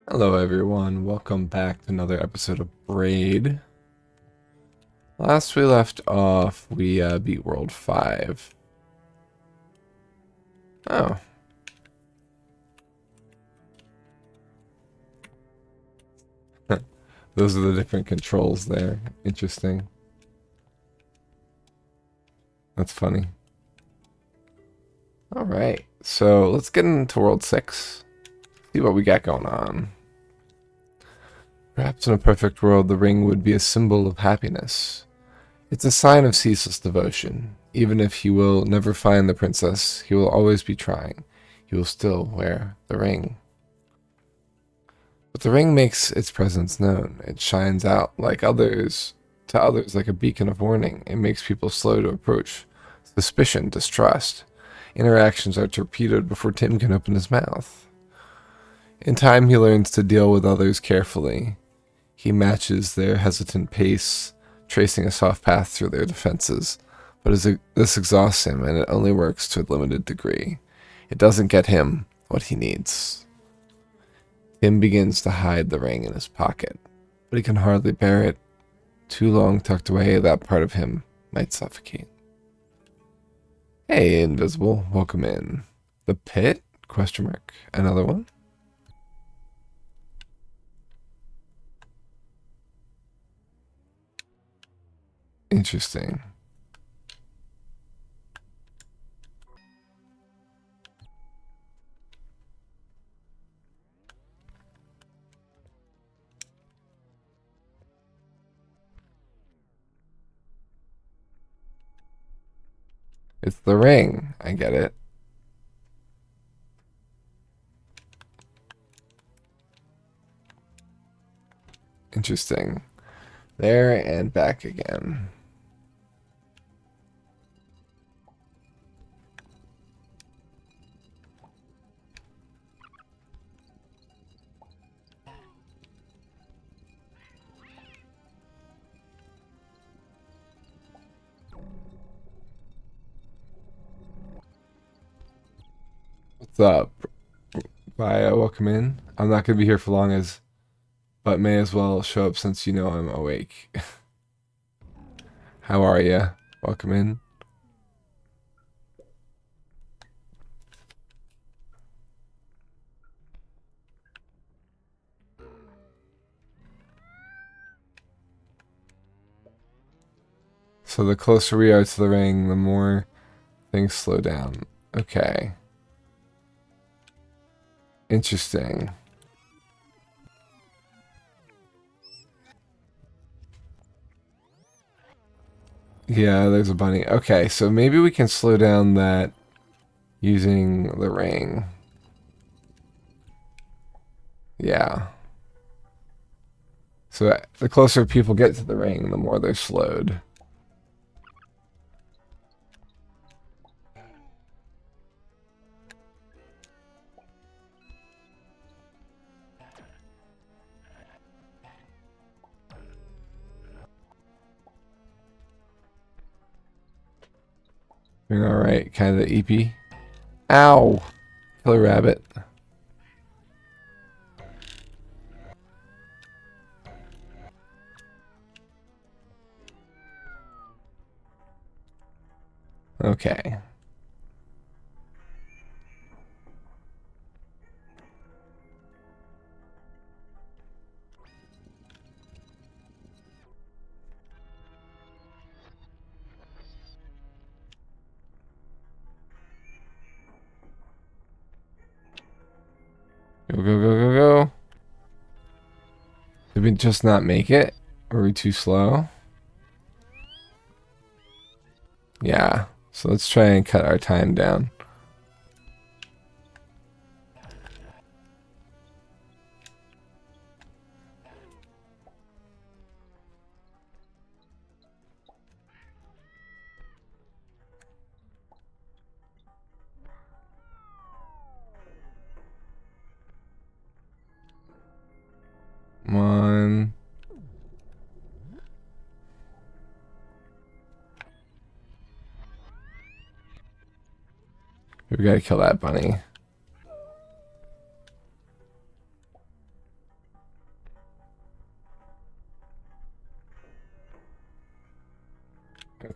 Hello everyone, welcome back to another episode of Braid. Last we left off, we beat World 5. Oh. Those are the different controls there. Interesting. That's funny. Alright, so let's get into World 6. See what we got going on. Perhaps in a perfect world, the ring would be a symbol of happiness. It's a sign of ceaseless devotion. Even if he will never find the princess, he will always be trying. He will still wear the ring. But the ring makes its presence known. It shines out to others like a beacon of warning. It makes people slow to approach. Suspicion, distrust. Interactions are torpedoed before Tim can open his mouth. In time, he learns to deal with others carefully. He matches their hesitant pace, tracing a soft path through their defenses. But this exhausts him, and it only works to a limited degree. It doesn't get him what he needs. Tim begins to hide the ring in his pocket, but he can hardly bear it. Too long tucked away, that part of him might suffocate. Hey, Invisible, welcome in. The pit? Question mark. Another one? Interesting. It's the ring. I get it. Interesting. There and back again. What's up? Bye, welcome in. I'm not gonna be here for long but may as well show up since you know I'm awake. How are ya? Welcome in. So the closer we are to the ring, the more things slow down. Okay. Interesting. Yeah, there's a bunny. Okay, so maybe we can slow down that using the ring. Yeah. So the closer people get to the ring, the more they're slowed. Doing alright, kind of EP. Ow! Killer rabbit. Okay. Go, go, go, go, go. Did we just not make it? Are we too slow? Yeah. So let's try and cut our time down. Come on. We gotta kill that bunny.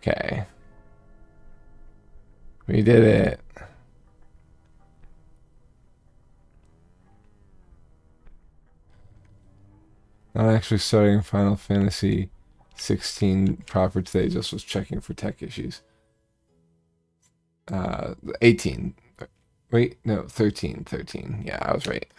Okay. We did it. Not actually starting Final Fantasy 16 proper today, just was checking for tech issues. 18. Wait, no, 13. 13. Yeah, I was right.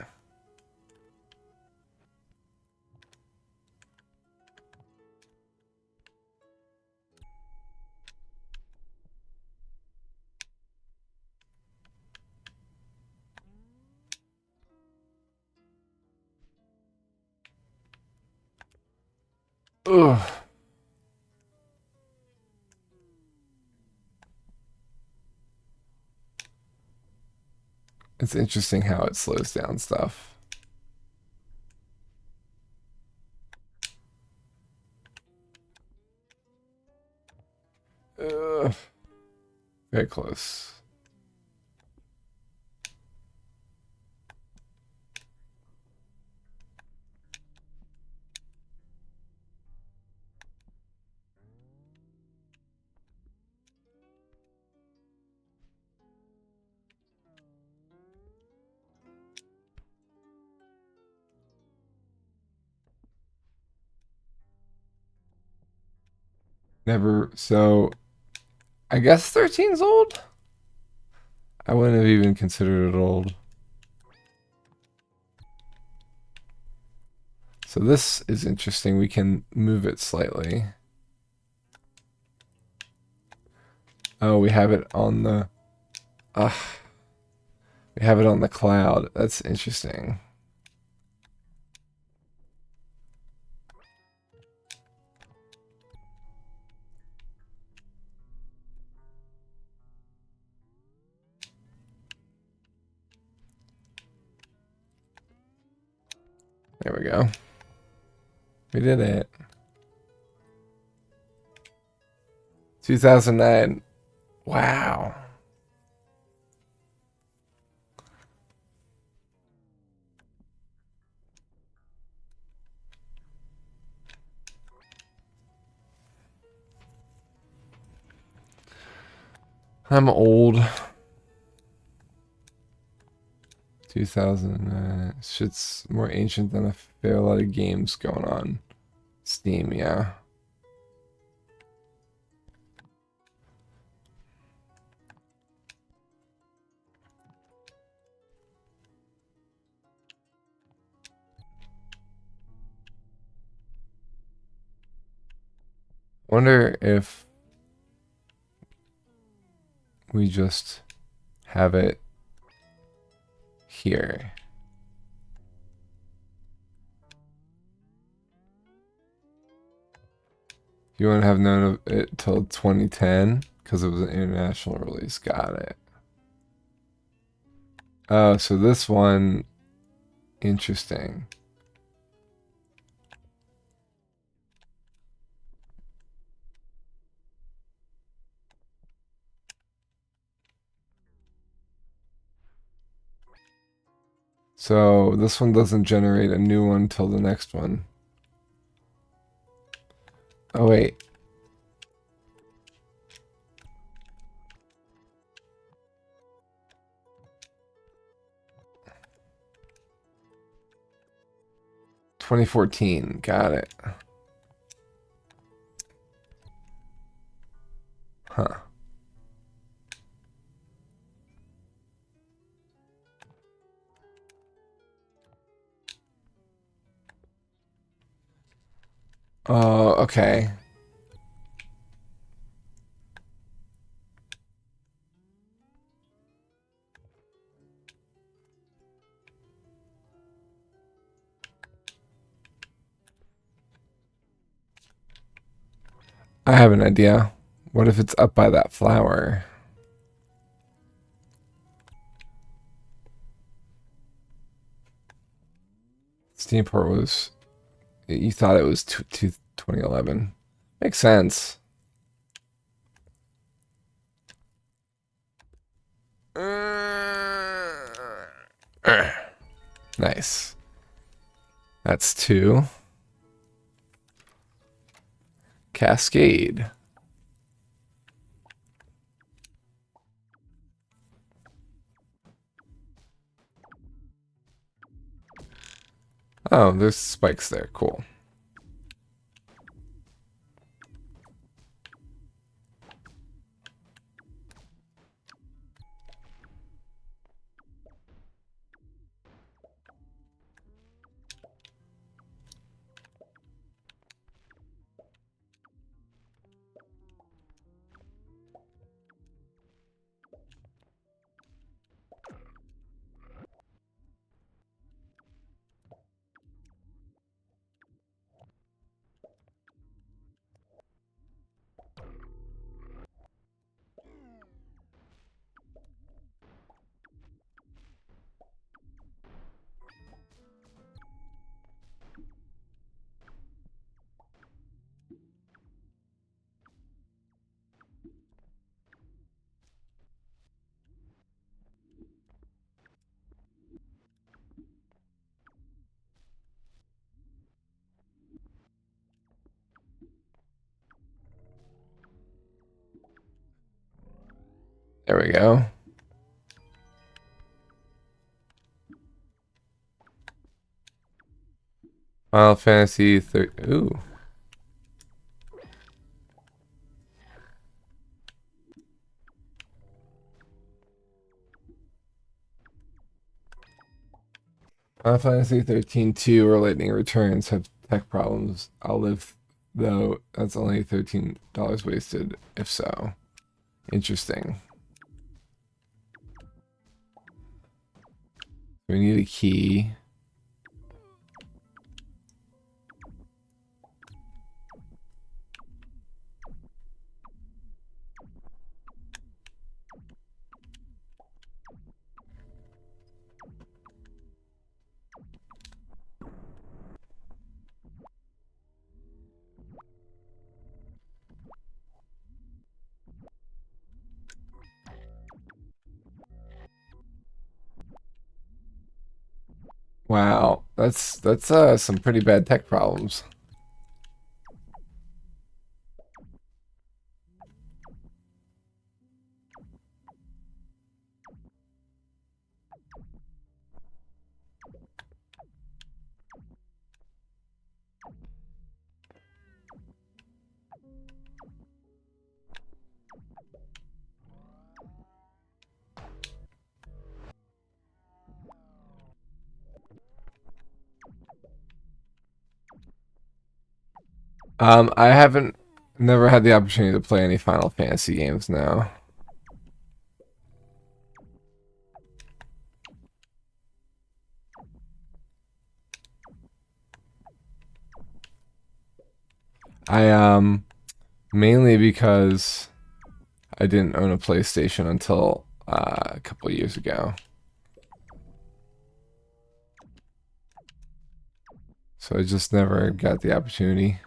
Ugh. It's interesting how it slows down stuff. Ugh. Very close. Never. So, I guess 13's old? I wouldn't have even considered it old. So this is interesting. We can move it slightly. Oh, we have it on the... we have it on the cloud. That's interesting. There we go. We did it. 2009. Wow. I'm old. 2009. Shit's more ancient than a fair lot of games going on Steam, yeah. Wonder if we just have it here. You wouldn't have known of it till 2010 because it was an international release. Got it. Oh, so this one, interesting. So this one doesn't generate a new one till the next one. Oh, wait. "2014." Got it. Huh. Oh, okay. I have an idea. What if it's up by that flower? Steamport was... You thought it was 2011. Makes sense. Nice. That's 2. Cascade. Oh, there's spikes there. Cool. There we go. Final Fantasy 13. Ooh. Final Fantasy 13 2 or Lightning Returns have tech problems. I'll live, though. That's only $13 wasted, if so. Interesting. We need a key. Wow, that's some pretty bad tech problems. I haven't never had the opportunity to play any Final Fantasy games now. I mainly because I didn't own a PlayStation until a couple of years ago. So I just never got the opportunity.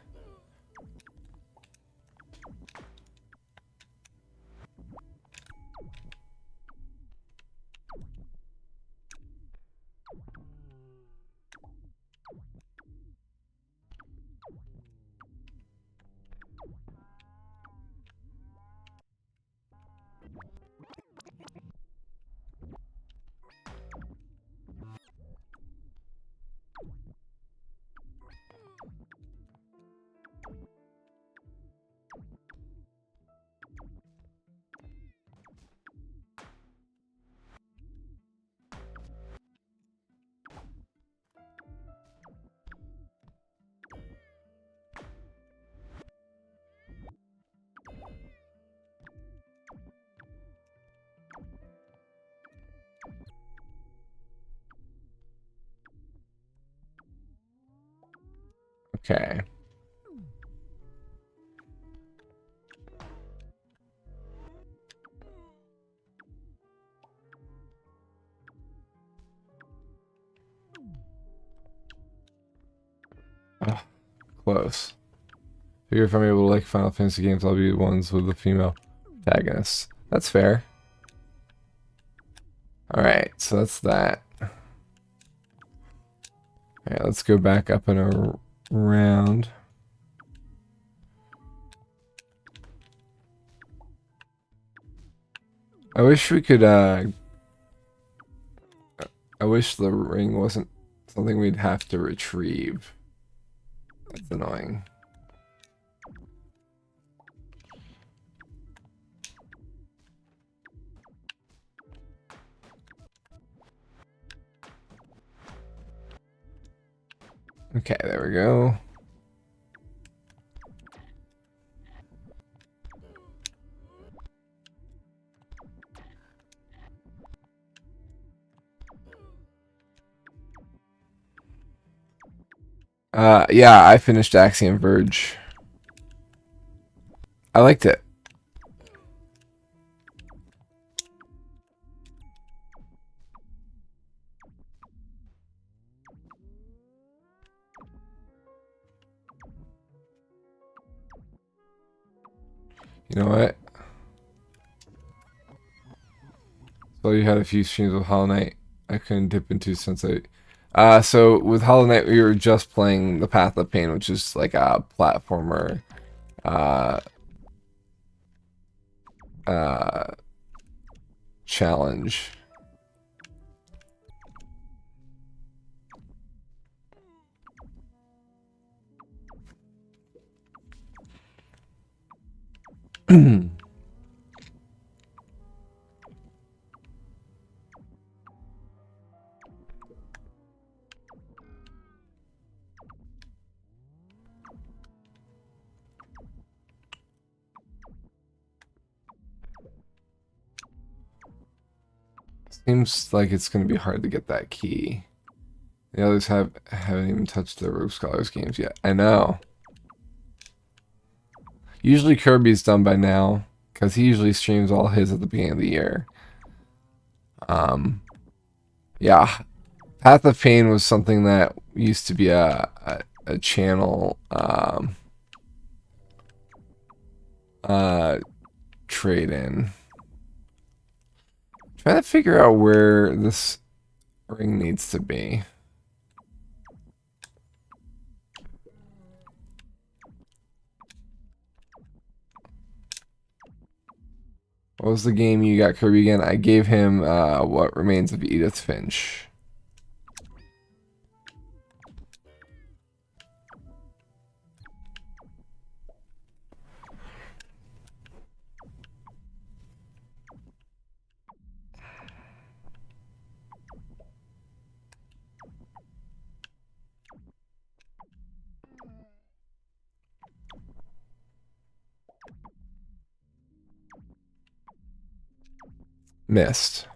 Okay. Oh, close. Figure if I'm able to like Final Fantasy games, I'll be the ones with the female protagonists. That's fair. Alright, so that's that. Alright, let's go back up and around. I wish we could, I wish the ring wasn't something we'd have to retrieve. That's annoying. Okay, there we go. Yeah, I finished Axiom Verge. I liked it. You know what? So you had a few streams with Hollow Knight. I couldn't dip into since so with Hollow Knight we were just playing the Path of Pain, which is like a platformer uh uh challenge. Seems like it's gonna be hard to get that key. The others haven't even touched the Rogue Scholars games yet. I know. Usually Kirby's done by now, because he usually streams all his at the beginning of the year. Yeah, Path of Pain was something that used to be a channel trade in. Trying to figure out where this ring needs to be. What was the game you got Kirby again? I gave him What Remains of Edith Finch. Missed.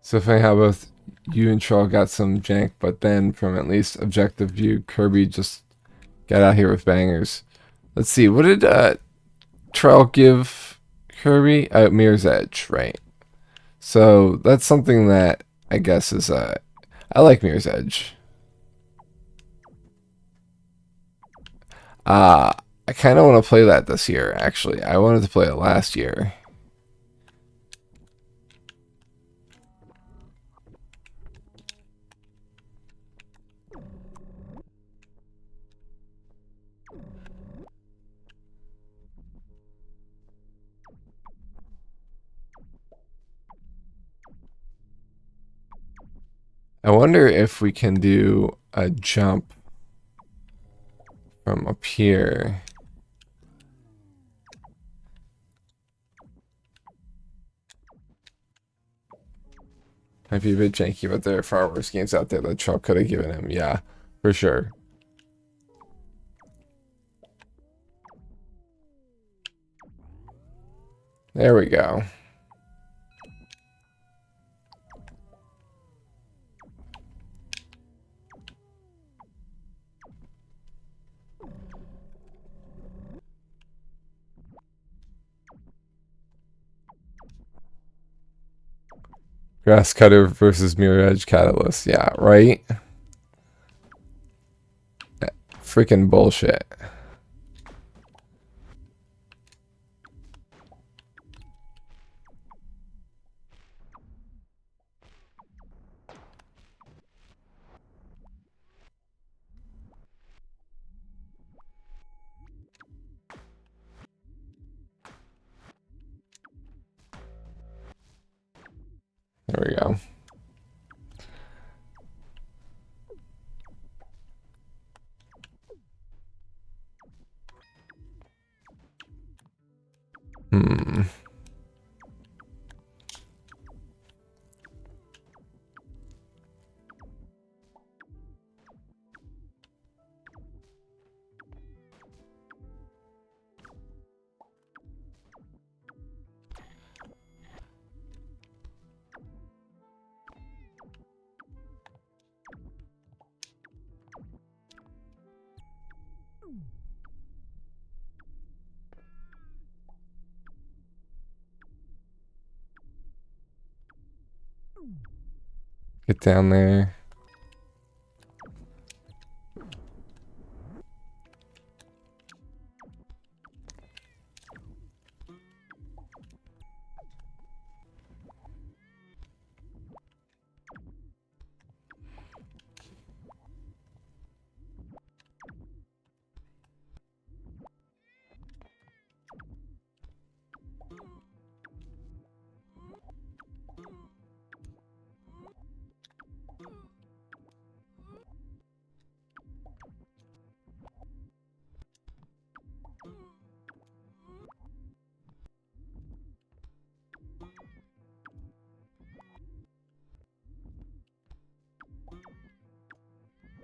So funny how both you and Troll got some jank, but then from at least objective view, Kirby just got out here with bangers. Let's see, what did Troll give Kirby? Mirror's Edge, right? So that's something that I guess is I like Mirror's Edge. I kind of want to play that this year, actually. I wanted to play it last year. I wonder if we can do a jump from up here. Might be a bit janky, but there are far worse games out there that Chuck could have given him. Yeah, for sure. There we go. Grass Cutter versus Mirror Edge Catalyst. Yeah, right? Freaking bullshit. There we go. Hmm. Get down there.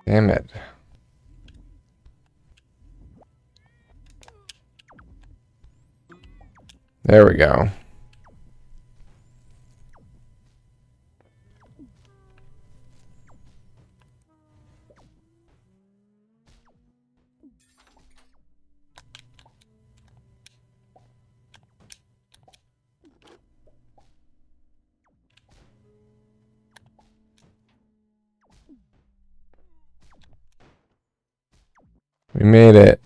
Damn it. There we go. We made it.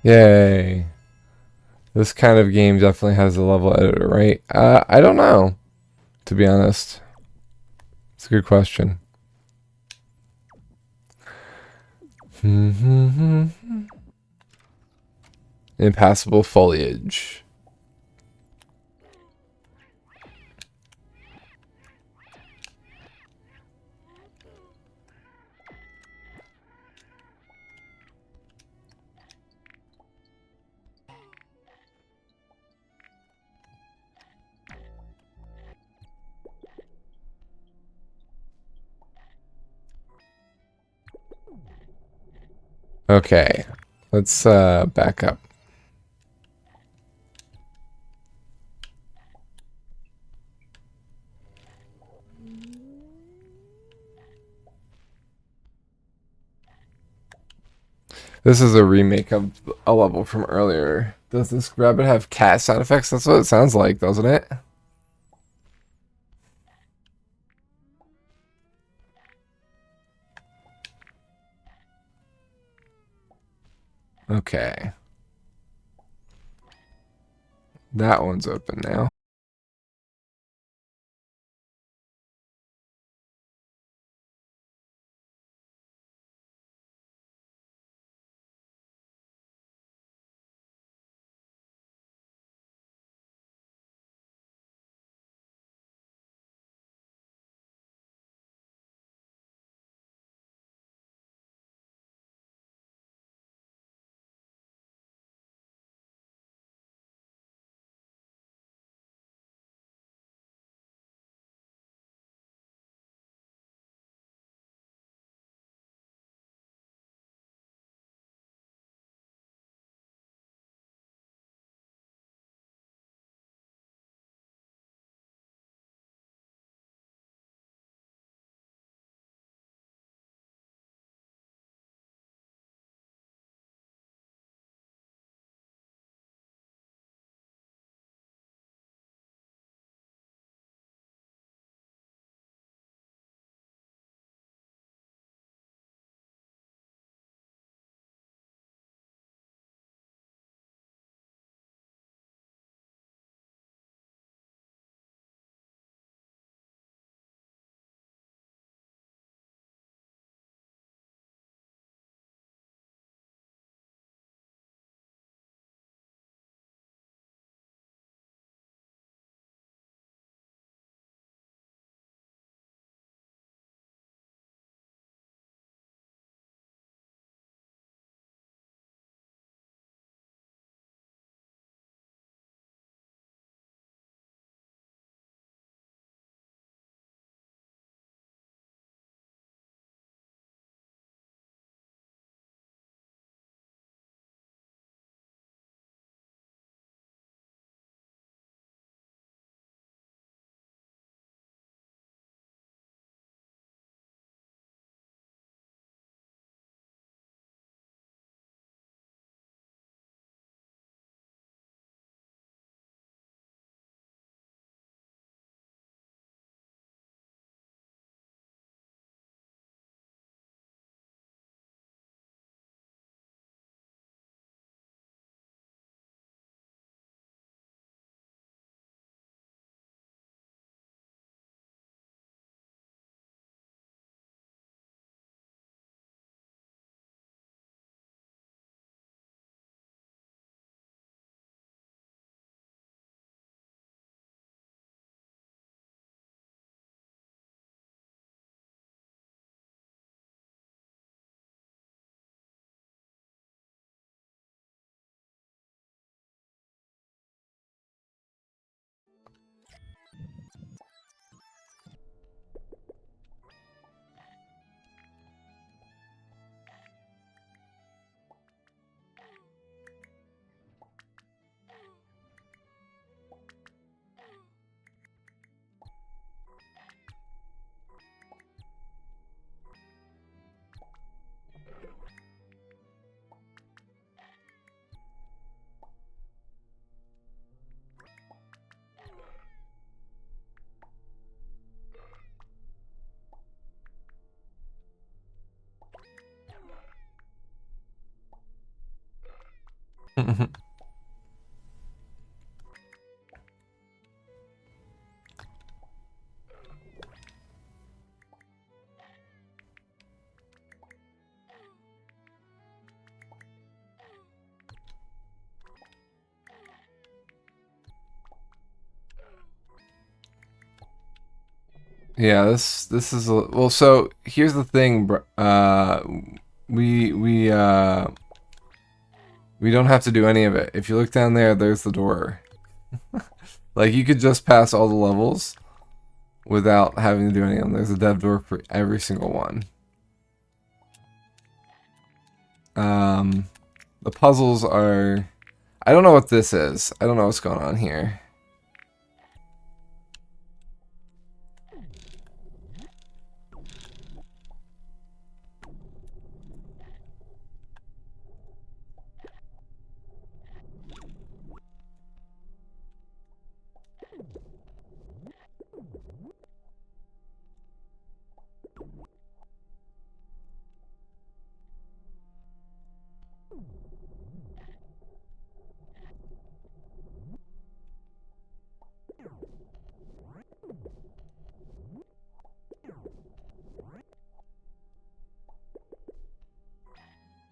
Yay. This kind of game definitely has a level editor, right? I don't know, to be honest. It's a good question. Impassable foliage. Okay, let's back up. This is a remake of a level from earlier. Does this rabbit have cat sound effects? That's what it sounds like, doesn't it? Okay. That one's open now. Yeah, this is well. So here's the thing, we we uh we don't have to do any of it. If you look down there, there's the door. Like you could just pass all the levels without having to do any of them. There's a dev door for every single one. The puzzles are. I don't know what this is. I don't know what's going on here.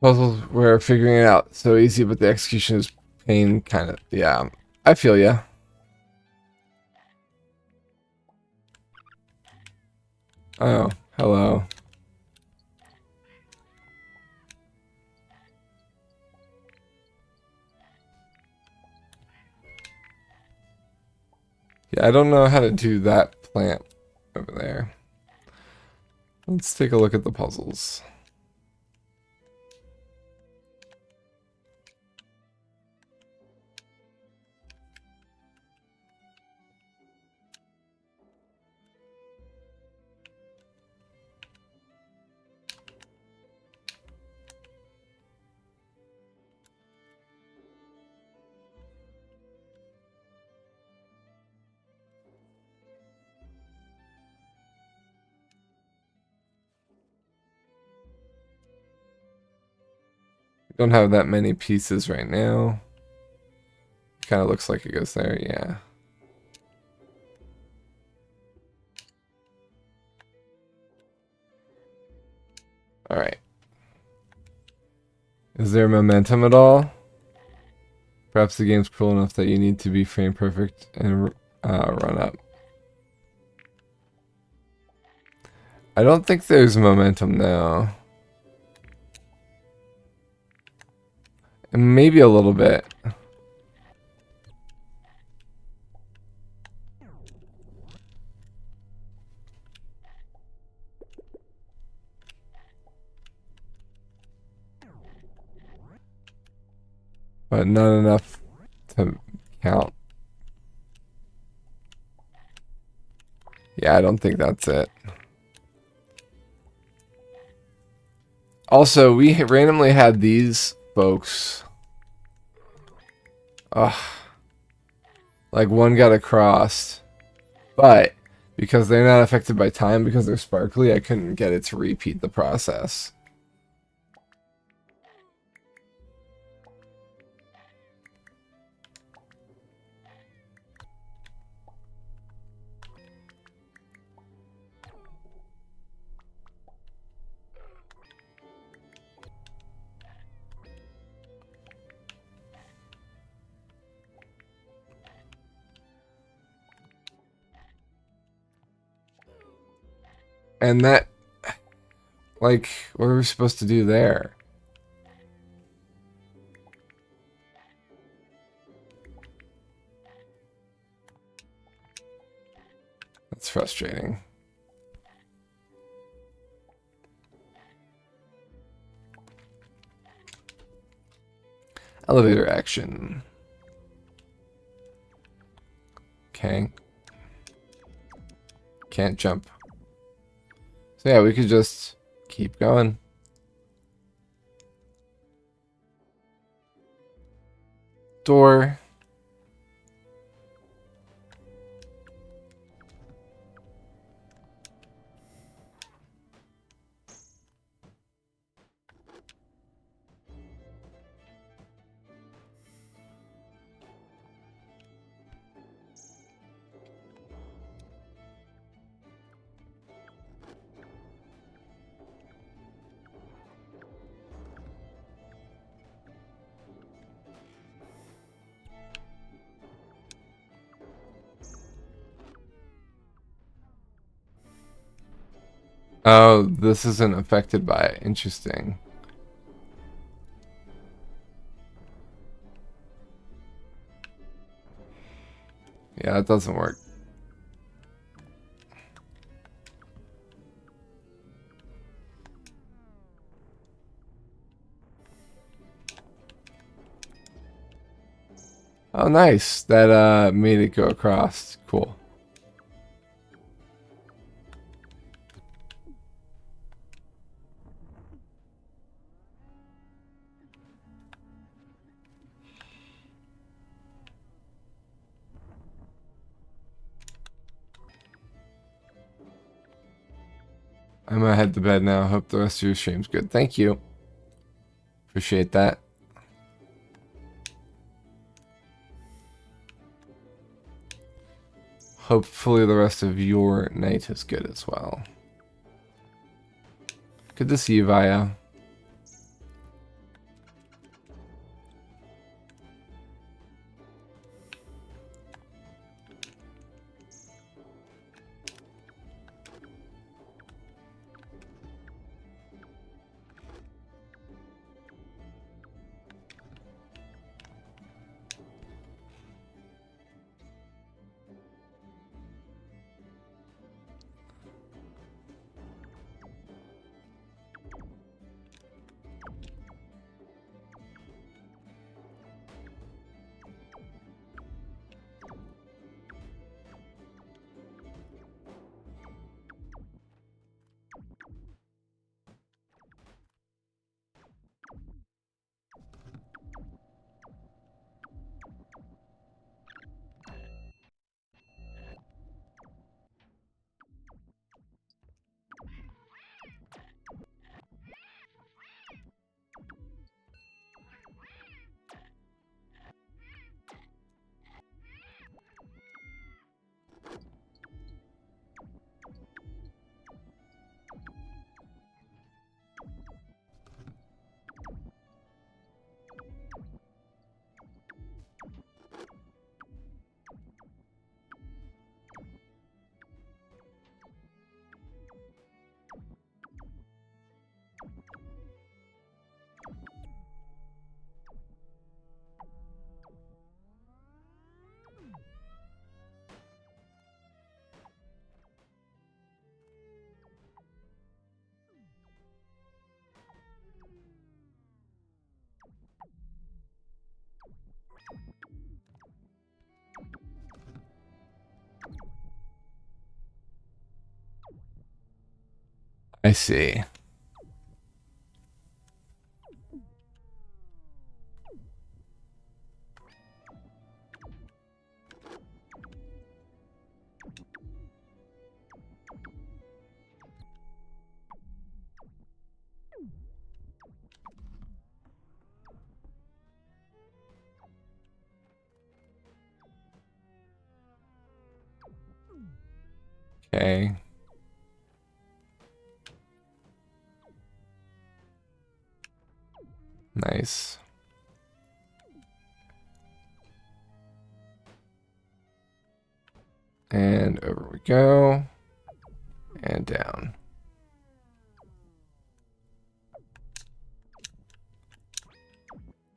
Puzzles where figuring it out so easy, but the execution is pain. Kind of. Yeah, I feel ya. Oh, hello. Yeah, I don't know how to do that plant over there. Let's take a look at the puzzles. Don't have that many pieces right now. Kind of looks like it goes there, yeah. Alright. Is there momentum at all? Perhaps the game's cruel enough that you need to be frame perfect and run up. I don't think there's momentum now. Maybe a little bit. But not enough to count. Yeah, I don't think that's it. Also, we randomly had these folks. Ugh. Like one got across. But because they're not affected by time because they're sparkly, I couldn't get it to repeat the process. And that, like, what are we supposed to do there? That's frustrating. Elevator action. Okay. Can't jump. So yeah, we could just keep going. Door. Oh, this isn't affected by it. Interesting. Yeah, it doesn't work. Oh, nice. That made it go across. Cool. I'm gonna head to bed now. Hope the rest of your stream's good. Thank you. Appreciate that. Hopefully the rest of your night is good as well. Good to see you, Vaya. I see. Okay. Nice. And over we go. And down.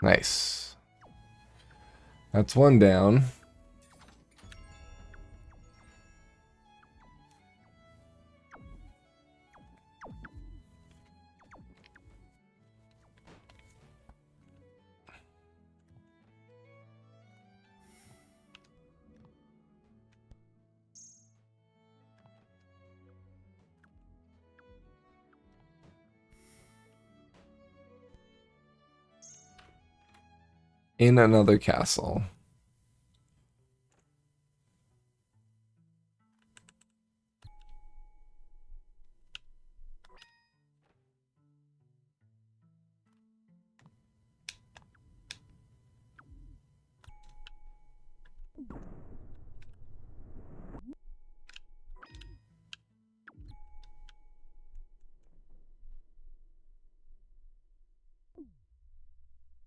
Nice. That's one down. In another castle.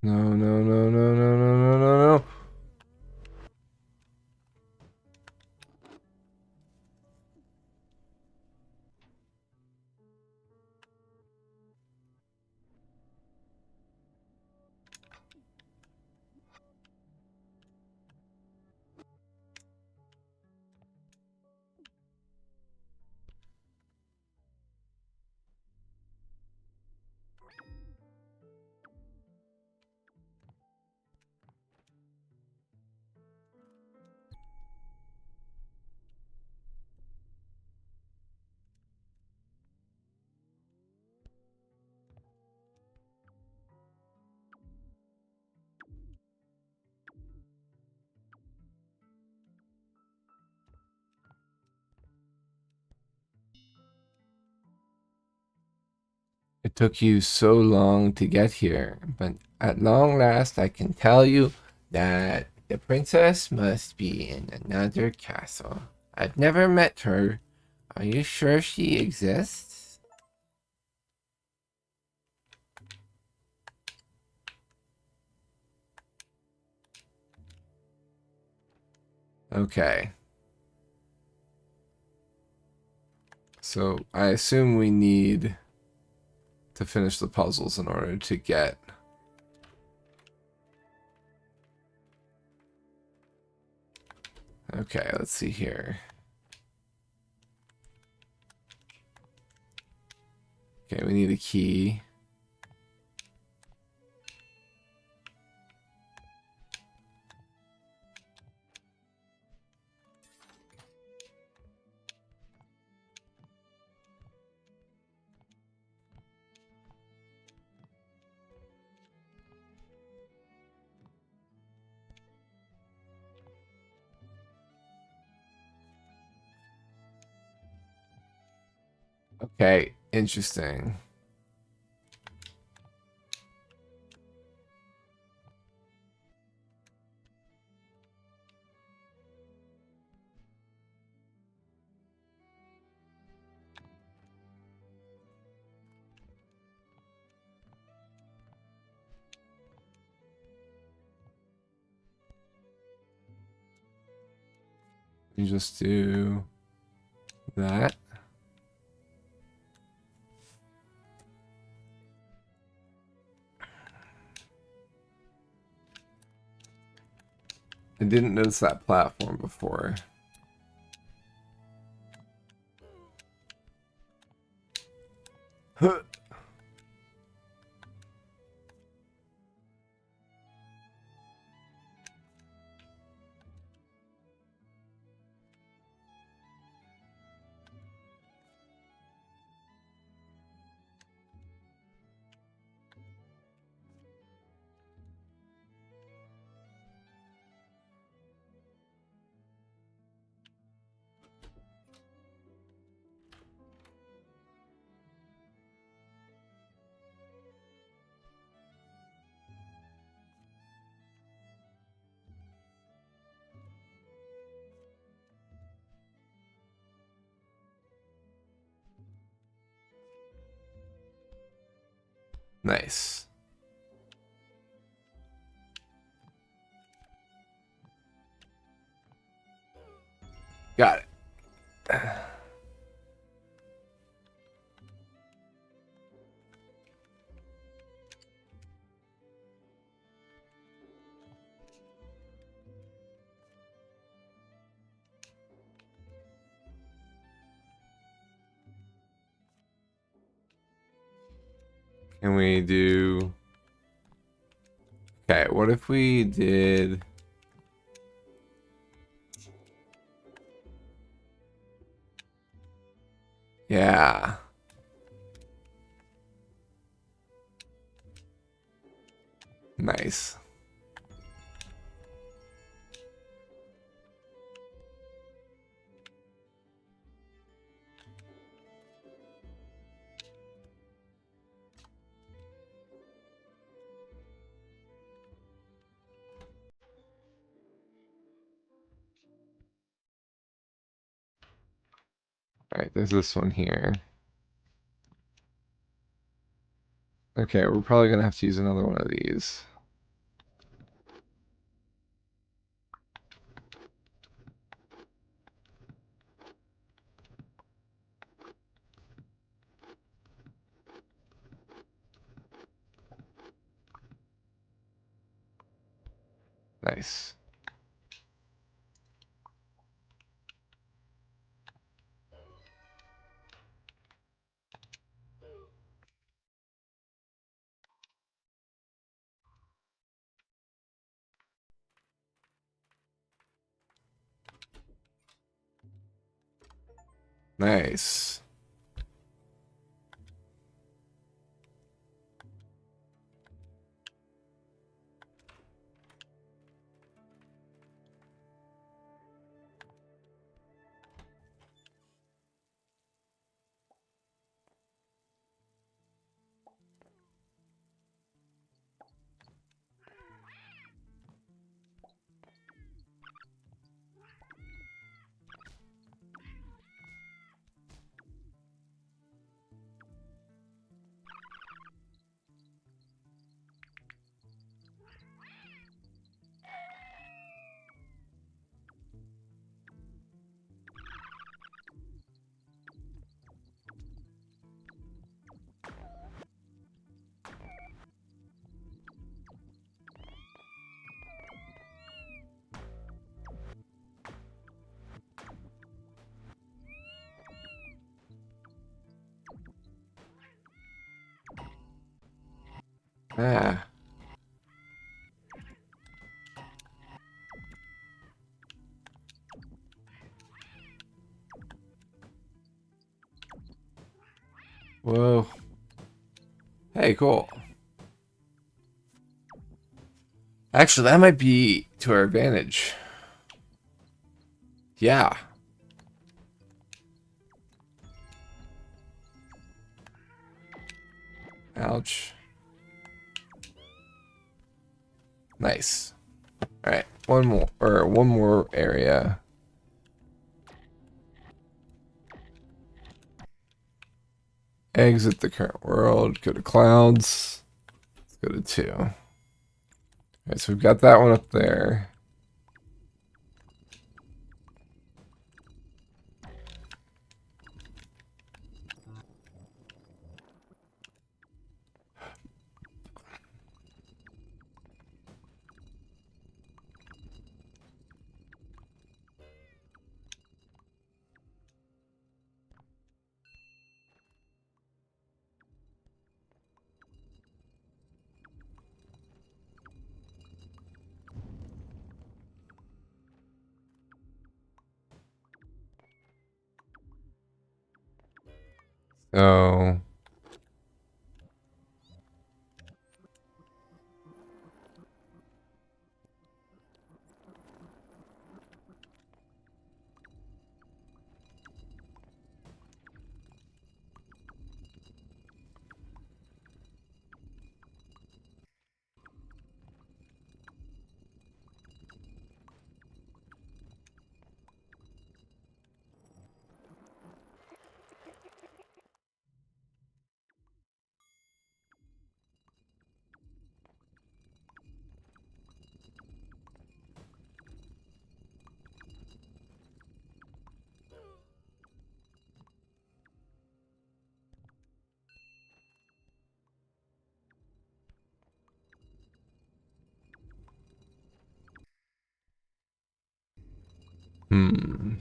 No, no, no, no, no, no, no, no, no. It took you so long to get here, but at long last I can tell you that the princess must be in another castle. I've never met her. Are you sure she exists? Okay. So I assume we need to finish the puzzles in order to get... Okay, let's see here. Okay, we need a key. Okay, interesting. You just do that. I didn't notice that platform before. Huh. Nice. Got it. Can we do... Okay, what if we did... Yeah. Nice. Alright, there's this one here. Okay, we're probably gonna have to use another one of these. Nice. Nice. Ah. Whoa. Hey, cool. Actually, that might be to our advantage. Yeah. Ouch. Nice. Alright, one more area. Exit the current world, go to clouds. Let's go to 2. Alright, so we've got that one up there. So, hmm.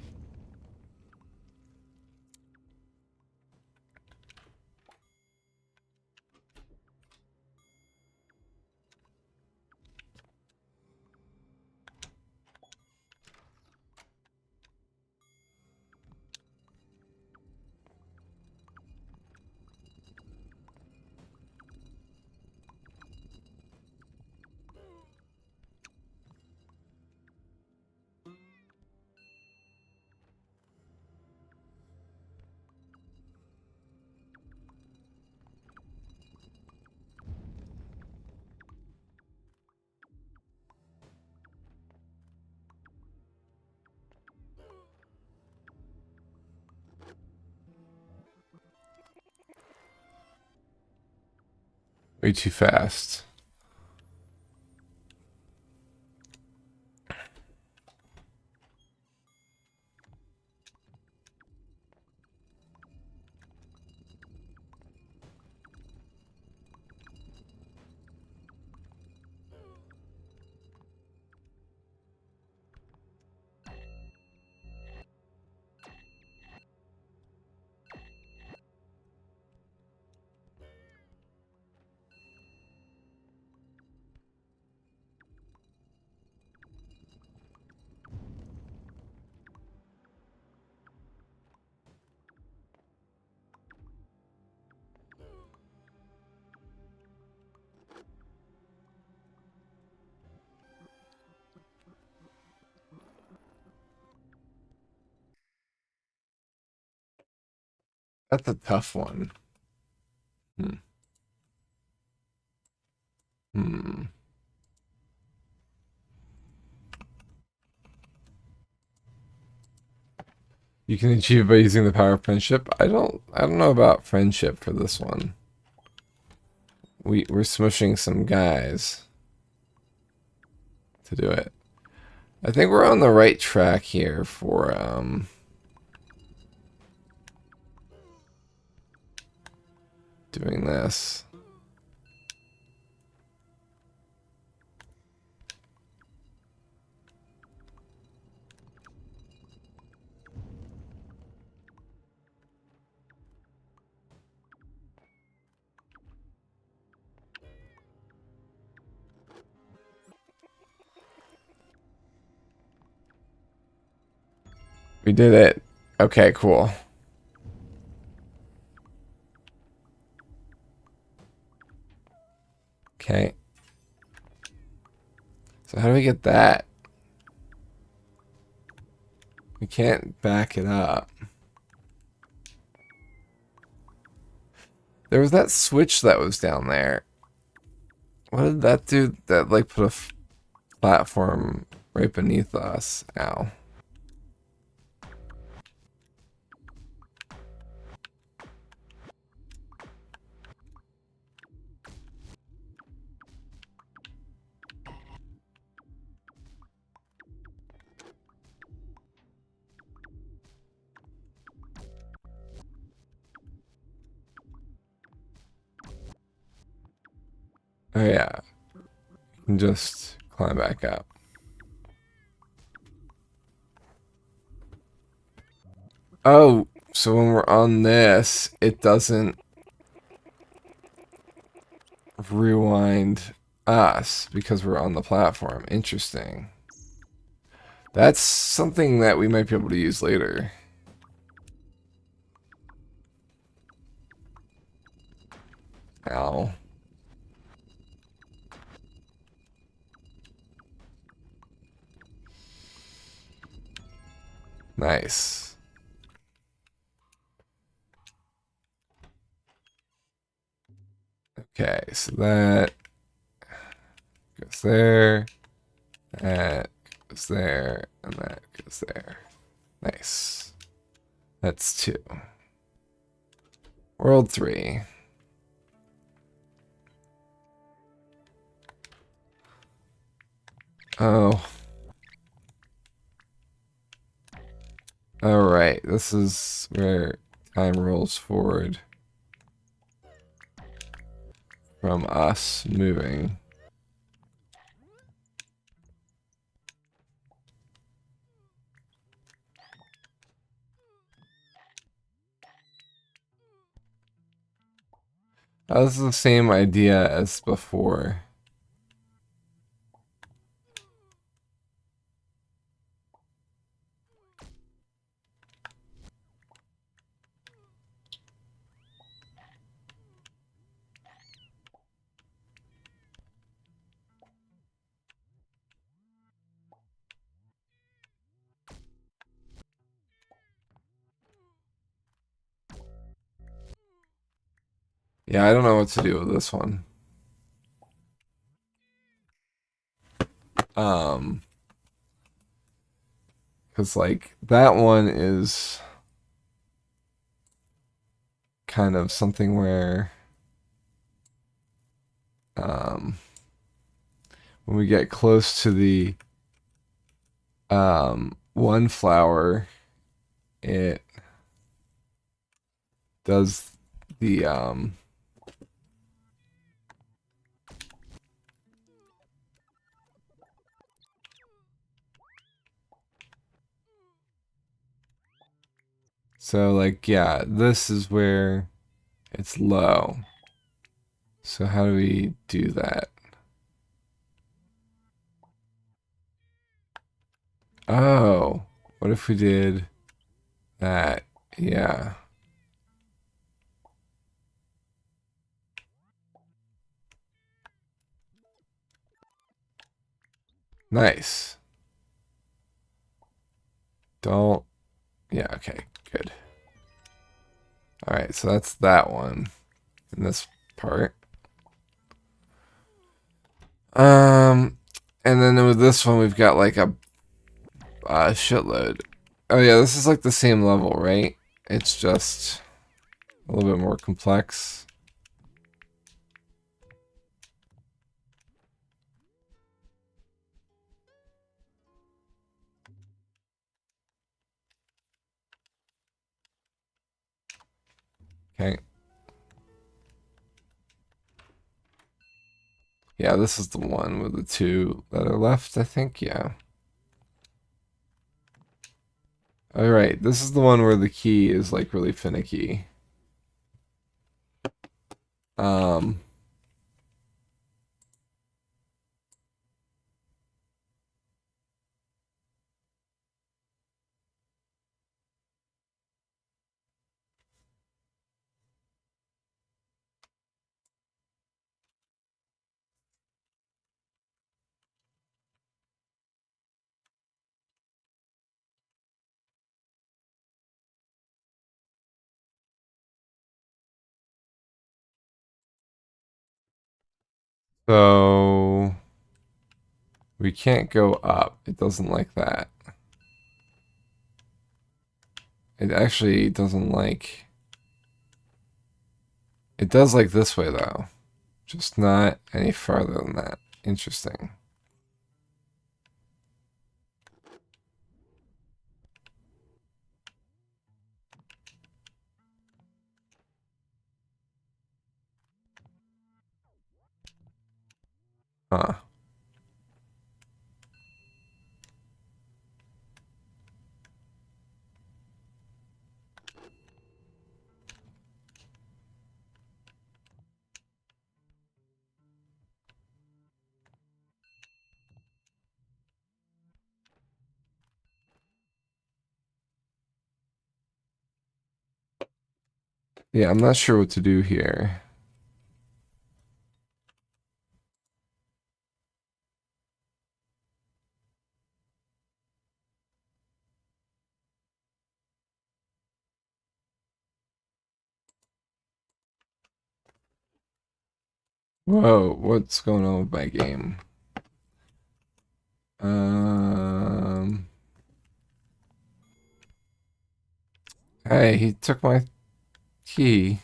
Way too fast. That's a tough one. Hmm. Hmm. You can achieve it by using the power of friendship. I don't know about friendship for this one. We're smushing some guys to do it. I think we're on the right track here for doing this. We did it. Okay, cool. Okay. So how do we get that? We can't back it up. There was that switch that was down there. What did that do? That like put a platform right beneath us. Ow. Oh yeah. You can just climb back up. Oh, so when we're on this, it doesn't rewind us because we're on the platform. Interesting. That's something that we might be able to use later. Ow. Nice. Okay, so that goes there, that goes there, and that goes there. Nice. That's 2. World 3. Oh. Alright, this is where time rolls forward from us moving. This is the same idea as before. Yeah, I don't know what to do with this one. Because like that one is kind of something where when we get close to the one flower, it does the so like yeah, this is where it's low. So how do we do that? Oh, what if we did that? Yeah. Nice. Don't. Yeah, okay, good. All right, so that's that one in this part. And then with this one, we've got like a shitload. Oh yeah, this is like the same level, right? It's just a little bit more complex. Okay. Yeah, this is the one with the 2 that are left, I think. Yeah. All right, this is the one where the key is like really finicky. Um, So we can't go up. It doesn't like that. It actually doesn't like... It does like this way, though. Just not any farther than that. Interesting. Huh. Yeah, I'm not sure what to do here. Whoa, what's going on with my game? Um, hey, he took my key.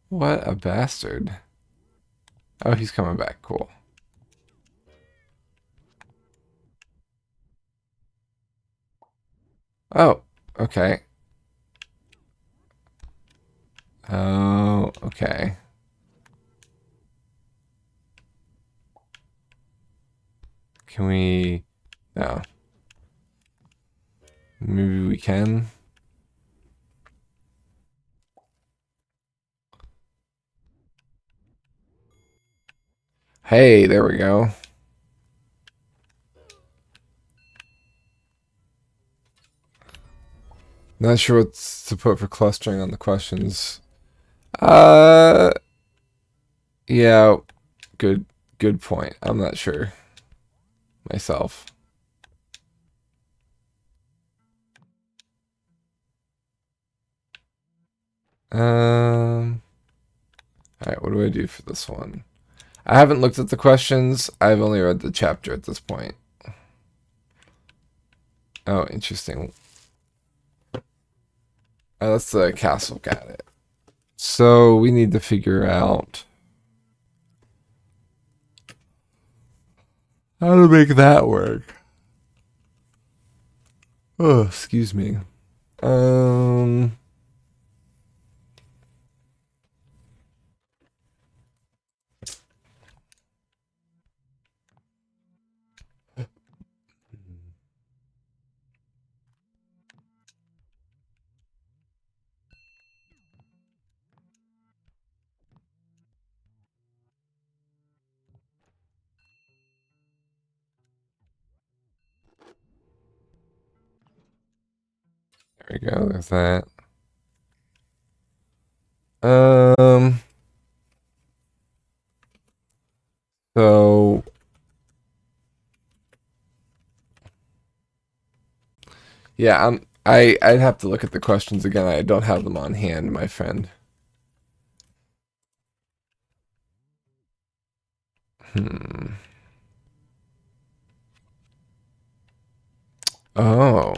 What a bastard. Oh, he's coming back. Cool. Oh, okay. Oh, okay. Can we... No. Maybe we can. Hey, there we go. Not sure what to put for clustering on the questions. Uh, yeah, good point. I'm not sure myself. All right, what do I do for this one? I haven't looked at the questions. I've only read the chapter at this point. Oh, interesting. That's the castle, got it. So we need to figure out how to make that work. Oh, excuse me. Um, there we go. There's that. Um, so yeah, I'd have to look at the questions again. I don't have them on hand, my friend. Hmm. Oh.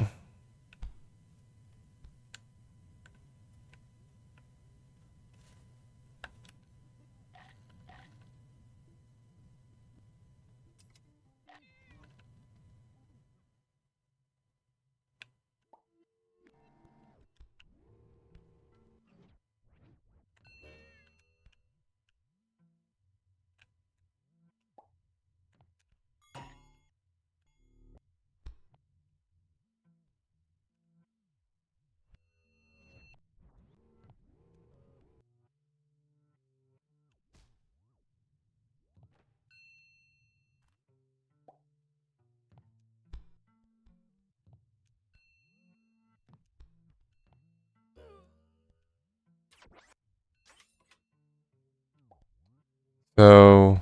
So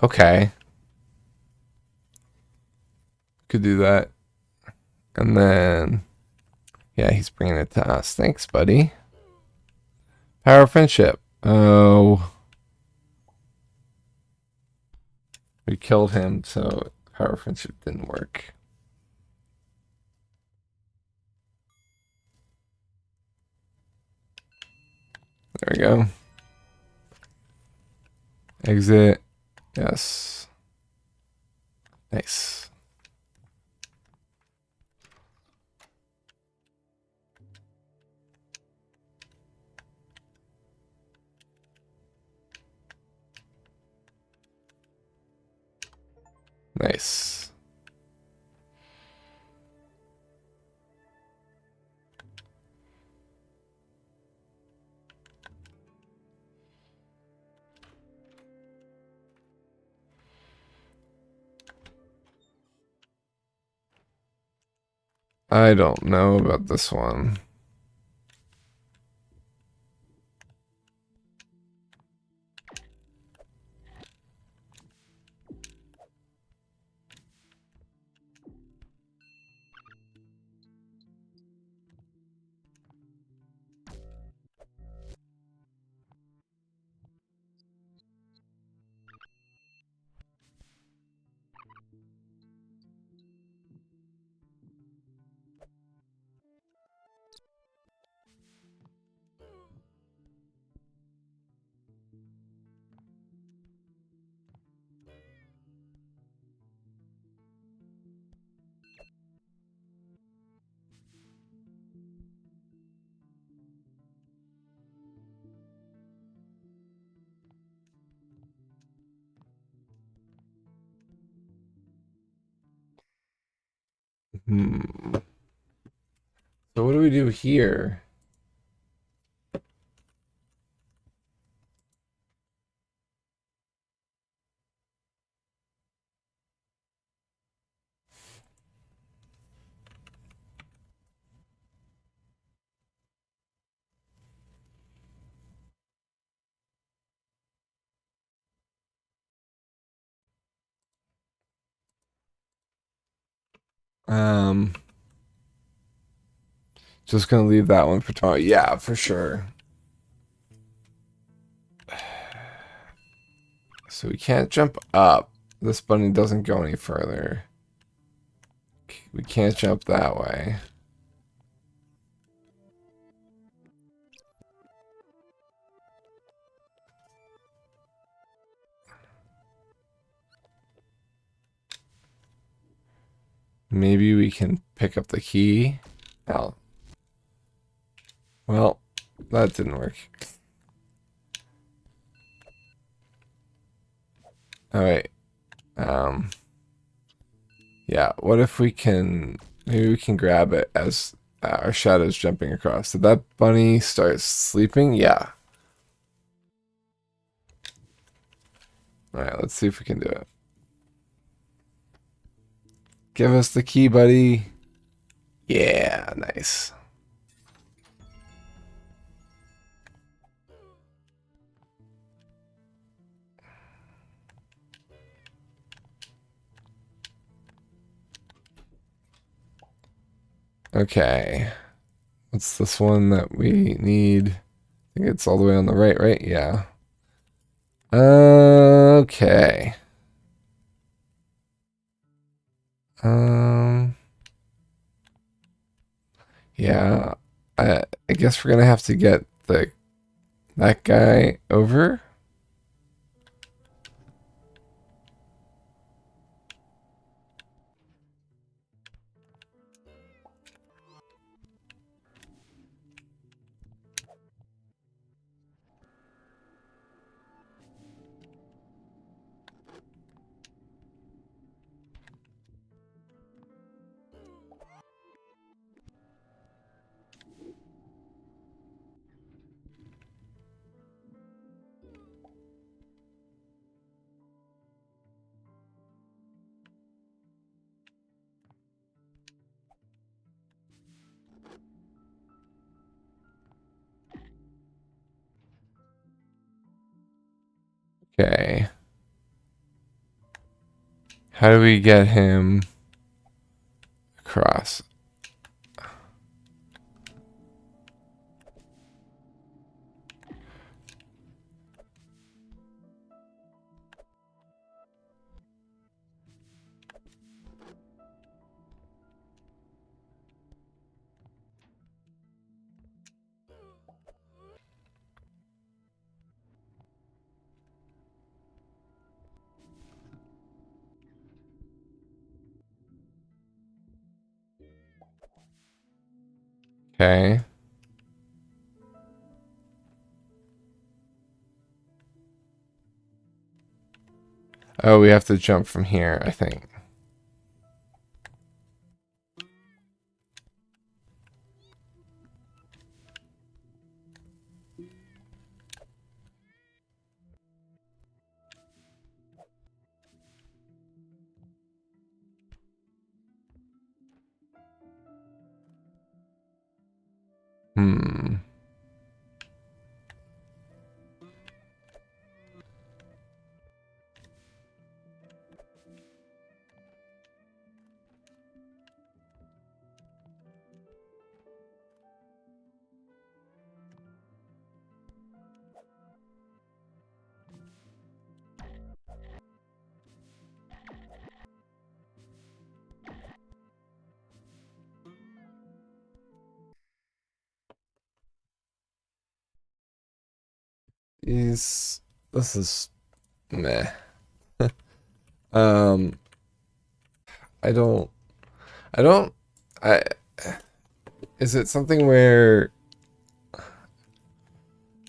okay, could do that, and then yeah, he's bringing it to us. Thanks, buddy. Power of friendship. Oh. We killed him, so power of friendship didn't work. There we go. Exit. Yes. Nice. Nice. I don't know about this one. Hmm. So what do we do here? Um, just gonna leave that one for tomorrow. Yeah, for sure. So we can't jump up. This bunny doesn't go any further. We can't jump that way. Maybe we can pick up the key. Oh. Well, that didn't work. Alright. Yeah, what if we can... Maybe we can grab it as our shadow's jumping across. Did that bunny start sleeping? Yeah. Alright, let's see if we can do it. Give us the key, buddy. Yeah, nice. Okay. What's this one that we need? I think it's all the way on the right, right? Yeah. Okay. Um, yeah. I guess we're gonna have to get that guy over. Okay. How do we get him across? Okay. Oh, we have to jump from here, I think. Hmm. This is meh. Um, I don't, I don't, I, is it something where,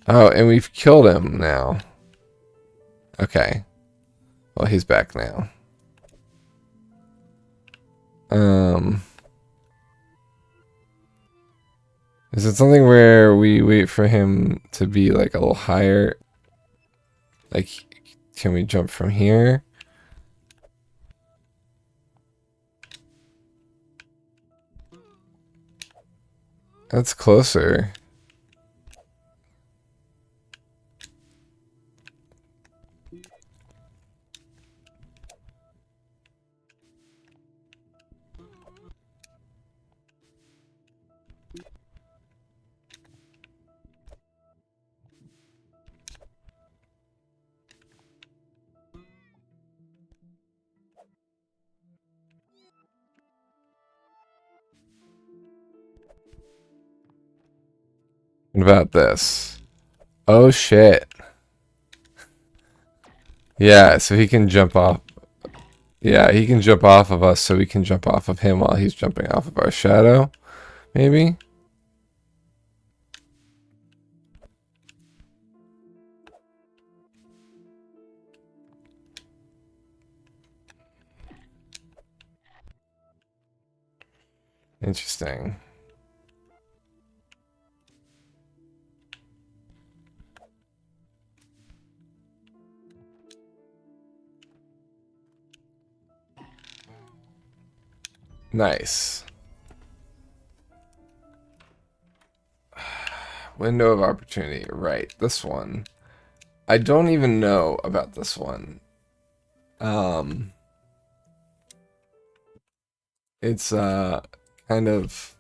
oh, and we've killed him now. Okay. Well, he's back now. Um, is it something where we wait for him to be like a little higher? Like, can we jump from here? That's closer. What about this? Oh shit. Yeah, so he can jump off. Yeah, he can jump off of us so we can jump off of him while he's jumping off of our shadow. Maybe? Interesting. Nice. Window of opportunity. Right, this one. I don't even know about this one. Um, it's kind of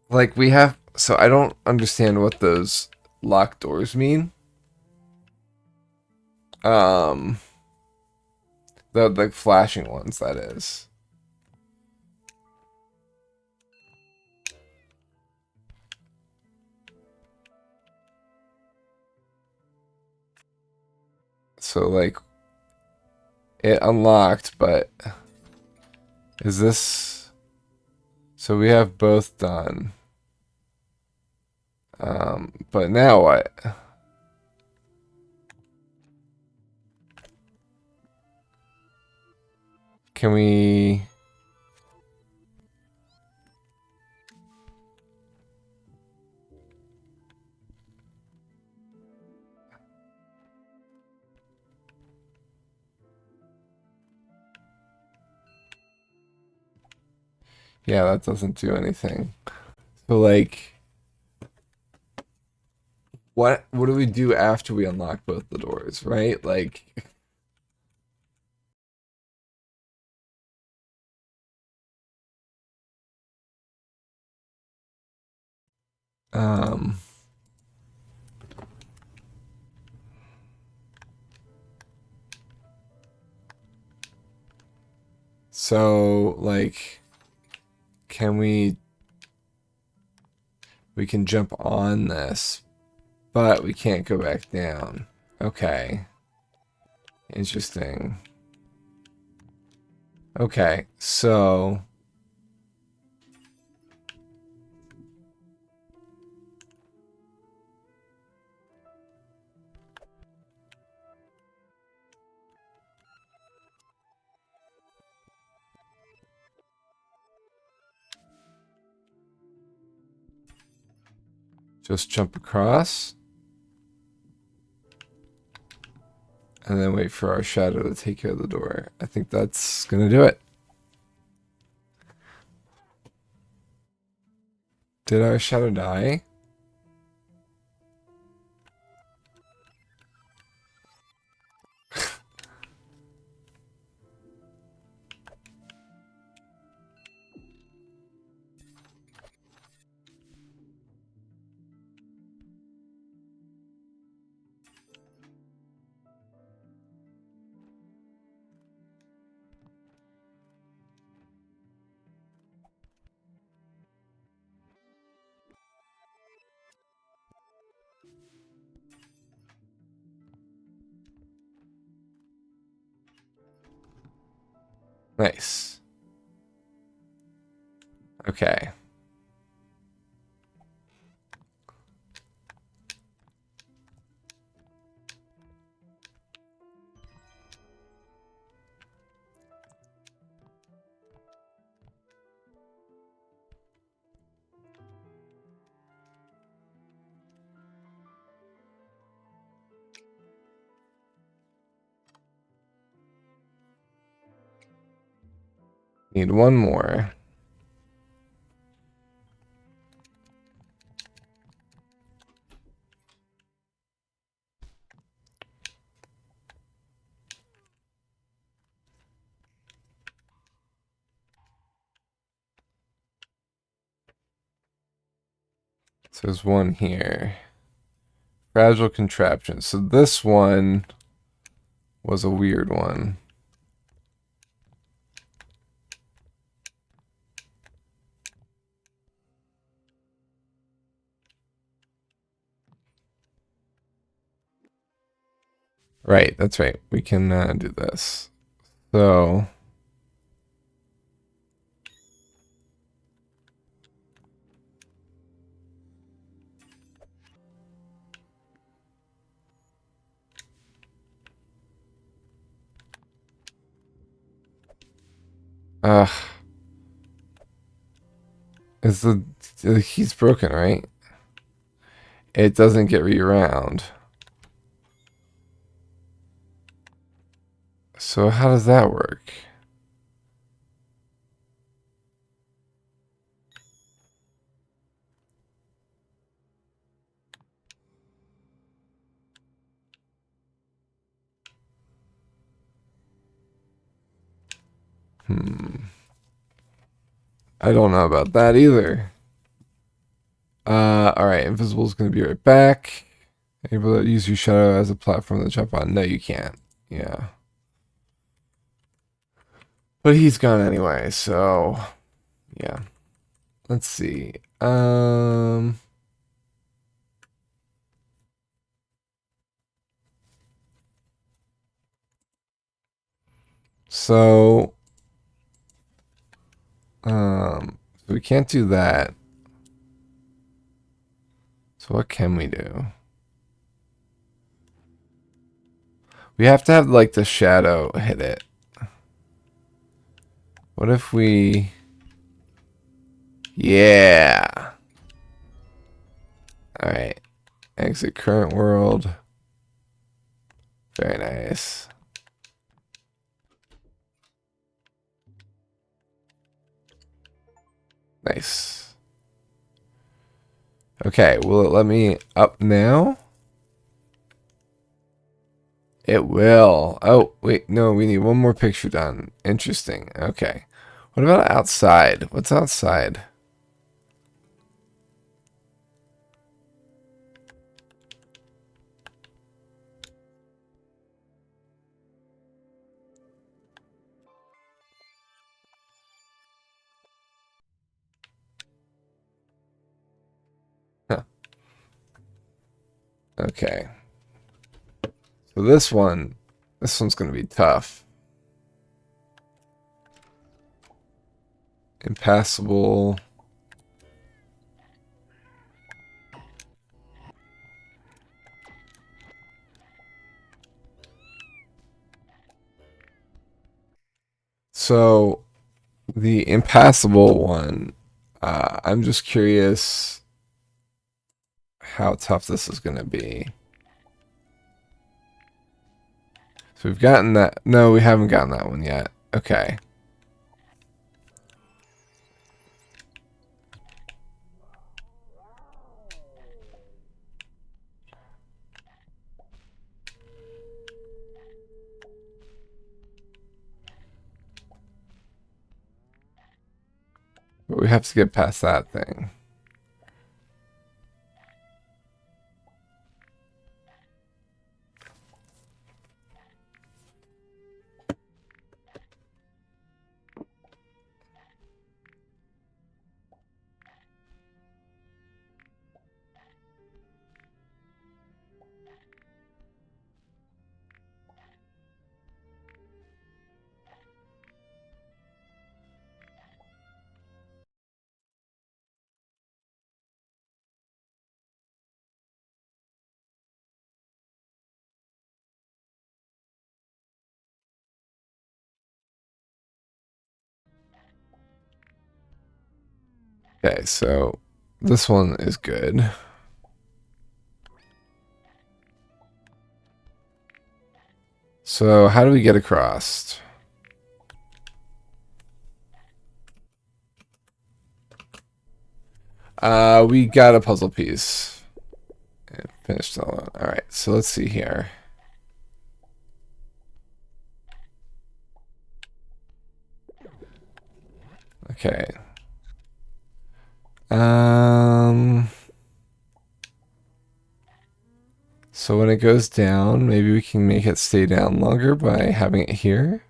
like we have. So I don't understand what those locked doors mean. Um, the flashing ones, that is. So like it unlocked, but is this? So we have both done. But now what? Can we? Yeah, that doesn't do anything. So like, what do we do after we unlock both the doors, right? Like, um, so like, can we can jump on this, but we can't go back down. Okay. Interesting. Okay, so just jump across and then wait for our shadow to take care of the door. I think that's gonna do it. Did our shadow die? Nice. Okay. Need one more. So there's one here. Fragile contraption. So this one was a weird one. Right, that's right. We can do this. So, uh, is the key's broken, right? It doesn't get rewound. So how does that work? I don't know about that either. Alright, Invisible's gonna be right back. Able to use your shadow as a platform to jump on. No, you can't. Yeah. But he's gone anyway, so yeah. Let's see. So we can't do that. So what can we do? We have to have like the shadow hit it. What if we... Yeah. Alright. Exit current world. Very nice. Nice. Okay, will it let me up now? It will. Oh, wait, no, we need one more picture done. Interesting. Okay. What about outside? What's outside? Huh. Okay. So this one's gonna be tough. Impassable. So the impassable one, I'm just curious how tough this is going to be. So we've gotten that. No, we haven't gotten that one yet. Okay. But we have to get past that thing. Okay, so this one is good. So how do we get across? We got a puzzle piece. And finished all that. All right, so let's see here. Okay. So when it goes down, maybe we can make it stay down longer by having it here.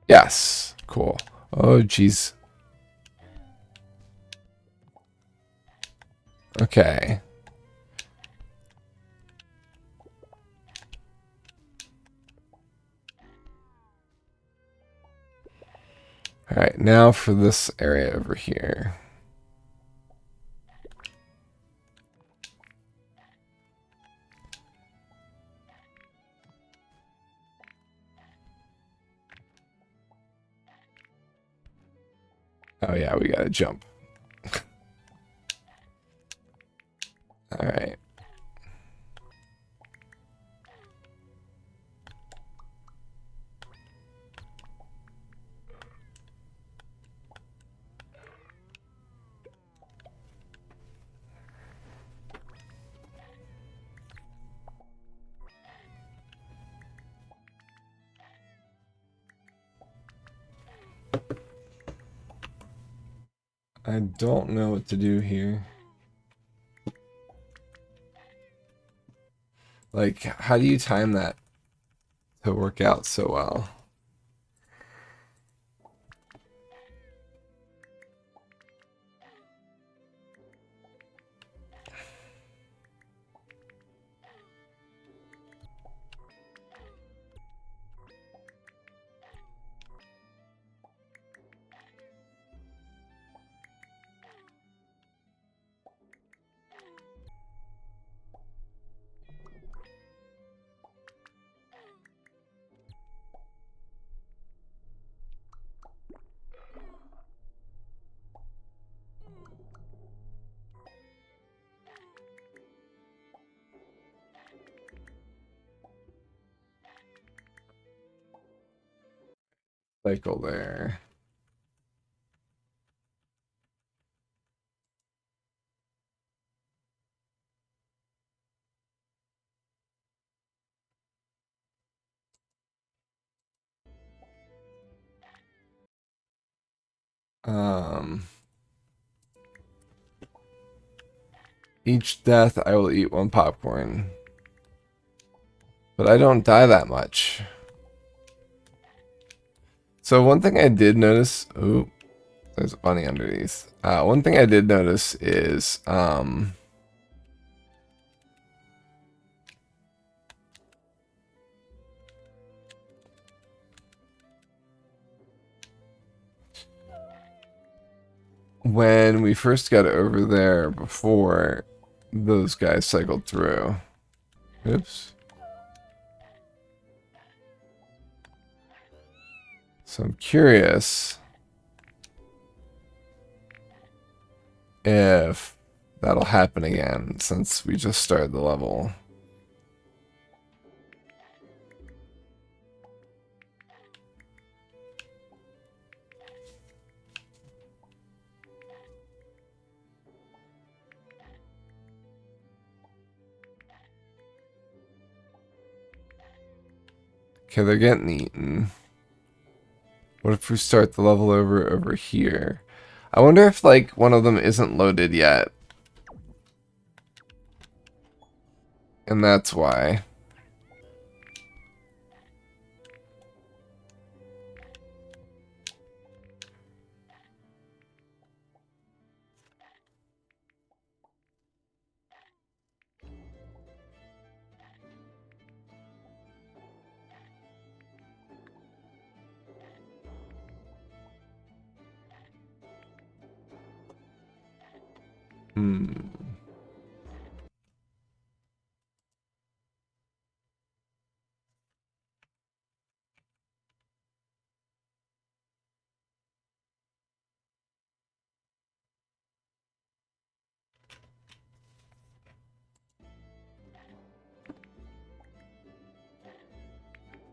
Yes. Cool. Oh, geez. Okay. All right, now for this area over here. Oh yeah, we gotta jump. All right. I don't know what to do here. Like, how do you time that to work out so well? Cycle there. Um, each death I will eat one popcorn. But I don't die that much. So one thing I did notice, ooh, there's a bunny underneath. One thing I did notice is, when we first got over there before those guys cycled through. Oops. So I'm curious if that'll happen again since we just started the level. Okay, they're getting eaten. What if we start the level over here? I wonder if like one of them isn't loaded yet. And that's why. Hmm.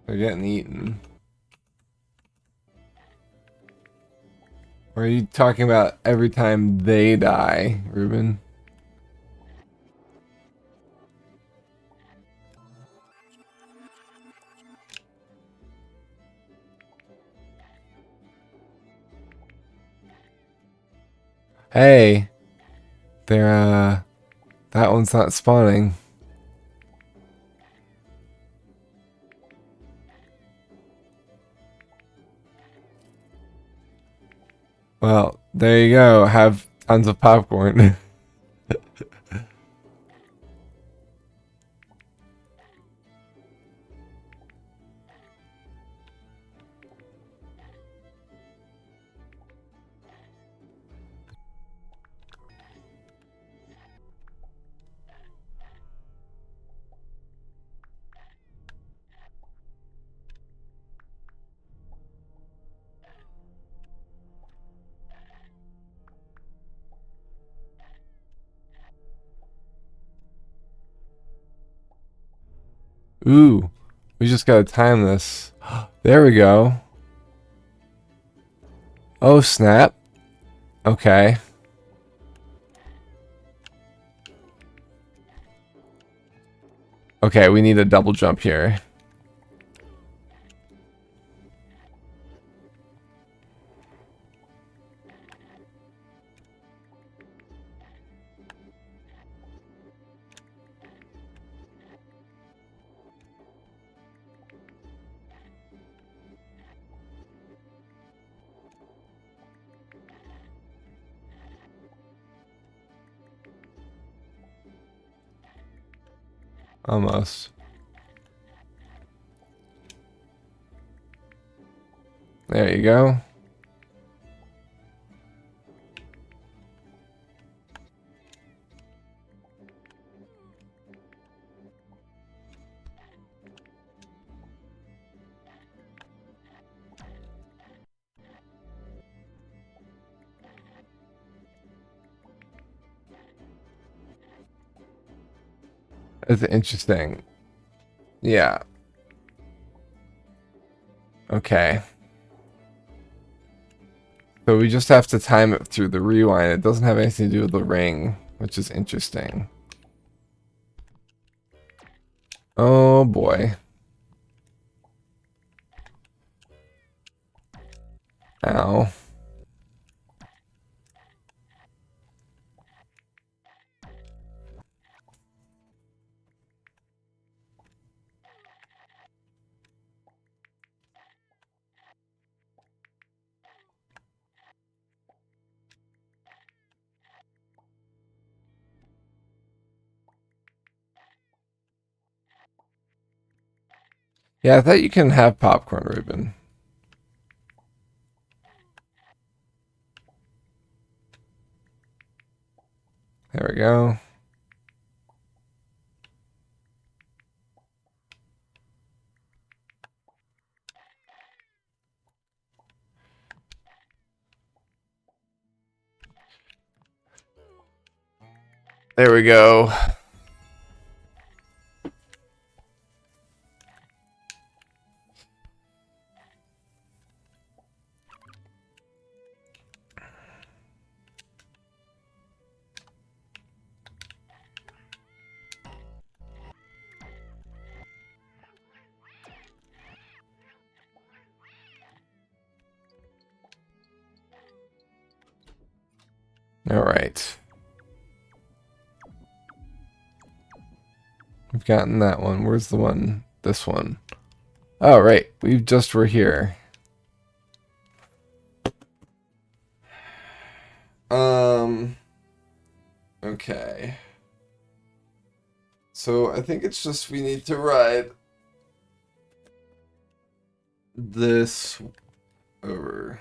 They're getting eaten. Or are you talking about every time they die, Ruben? Hey, they're that one's not spawning. Well, there you go. Have tons of popcorn. Ooh, we just gotta time this. There we go. Oh, snap. Okay. Okay, we need a double jump here. Almost. There you go. That's interesting. Yeah. Okay. So we just have to time it through the rewind. It doesn't have anything to do with the ring, which is interesting. Oh boy. Ow. Yeah, I thought you can have popcorn, Ruben. There we go. There we go. All right. We've gotten that one. Where's the one? This one. Oh, right. We just were here. Okay. So I think it's just we need to ride this over.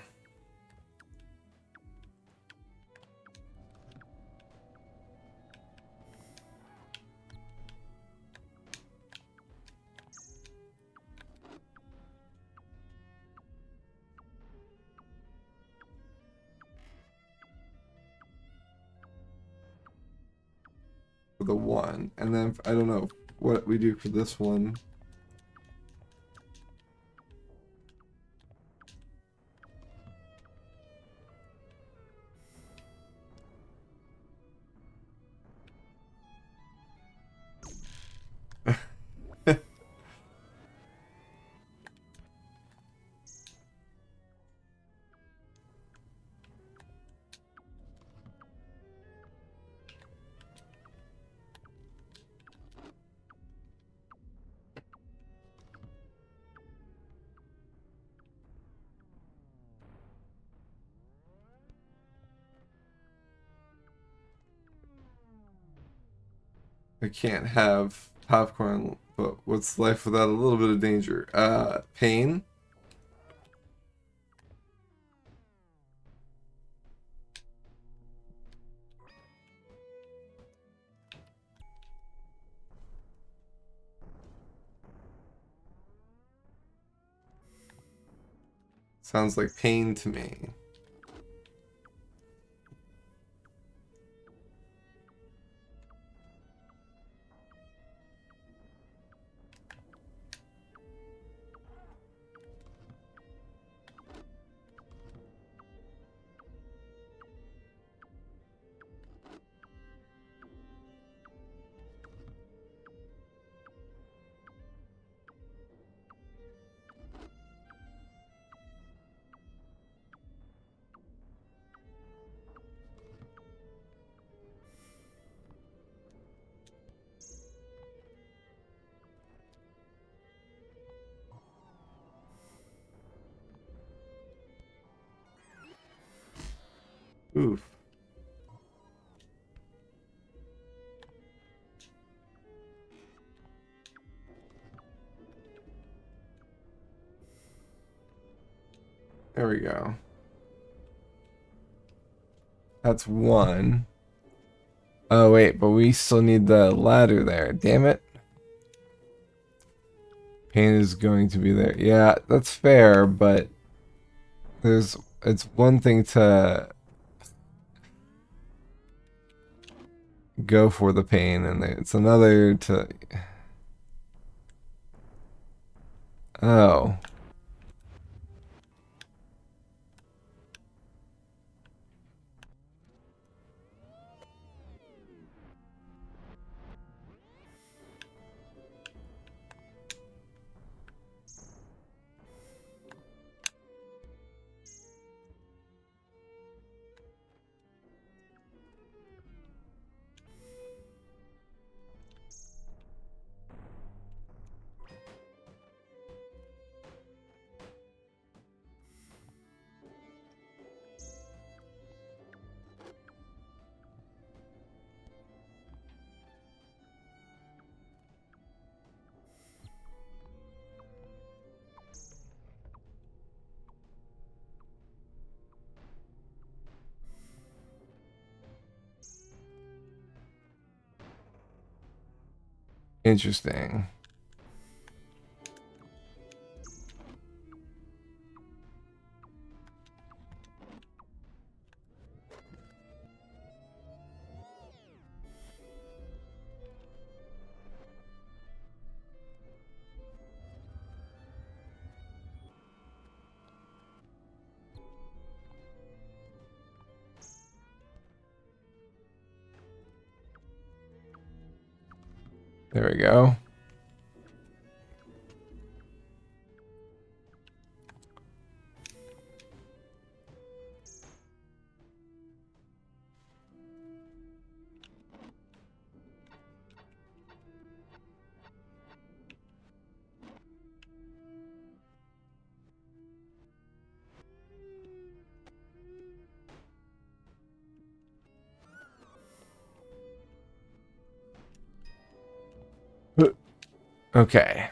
For the one. And then I don't know what we do for this one. I can't have popcorn, but what's life without a little bit of danger? Pain? Sounds like pain to me. Oof. There we go. That's one. Oh, wait, but we still need the ladder there. Damn it. Pain is going to be there. Yeah, that's fair, but it's one thing to go for the pain, and it's another to... Oh. Interesting. There we go. Okay.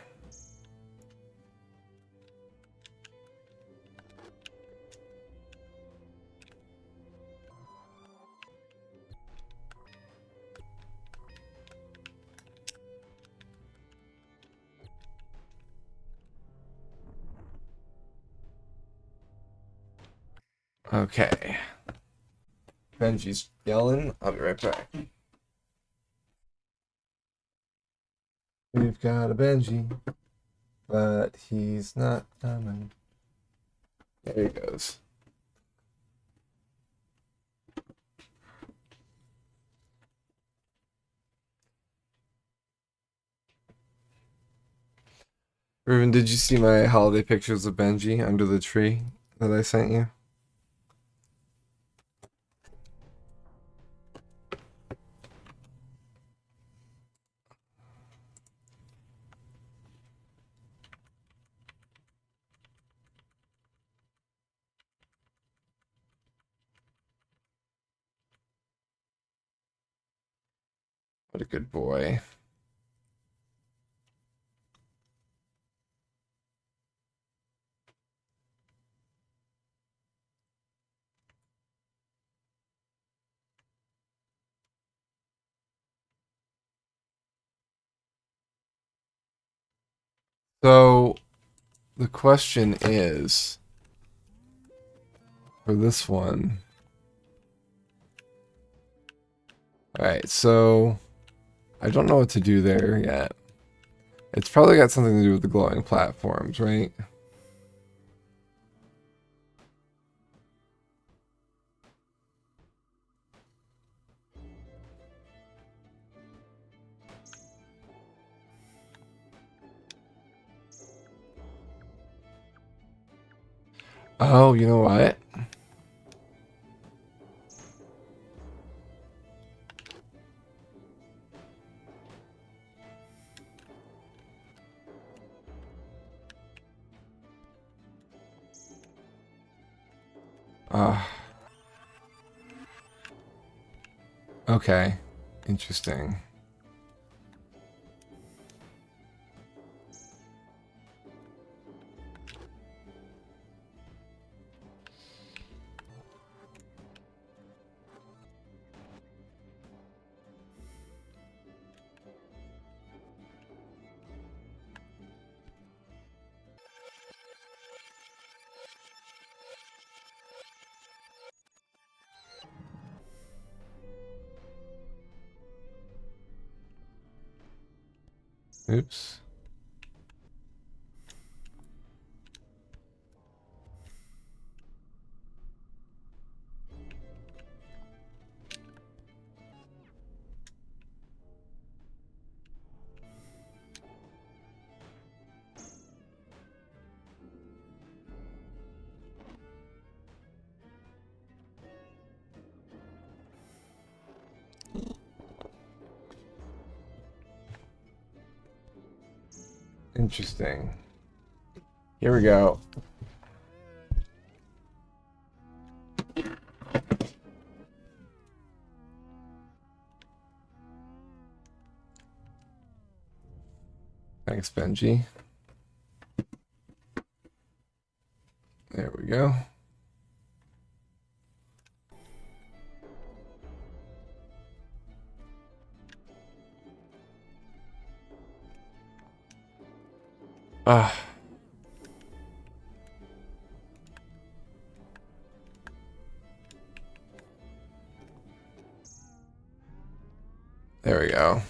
Okay. Benji's yelling. I'll be right back. We've got a Benji, but he's not coming. There he goes. Ruben, did you see my holiday pictures of Benji under the tree that I sent you? What a good boy. So the question is, for this one. Alright, so I don't know what to do there yet. It's probably got something to do with the glowing platforms, right? Oh, you know what? Ah, okay. Interesting. Oops. Interesting. Here we go. Thanks, Benji. There we go. Ah, there we go.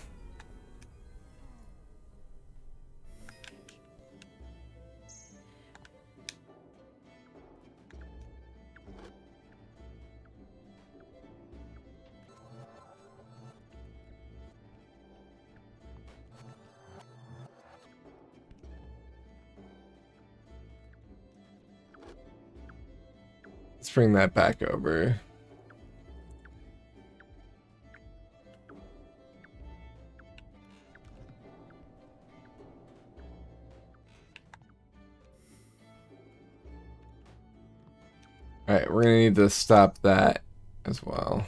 Let's bring that back over. Alright, we're gonna need to stop that as well.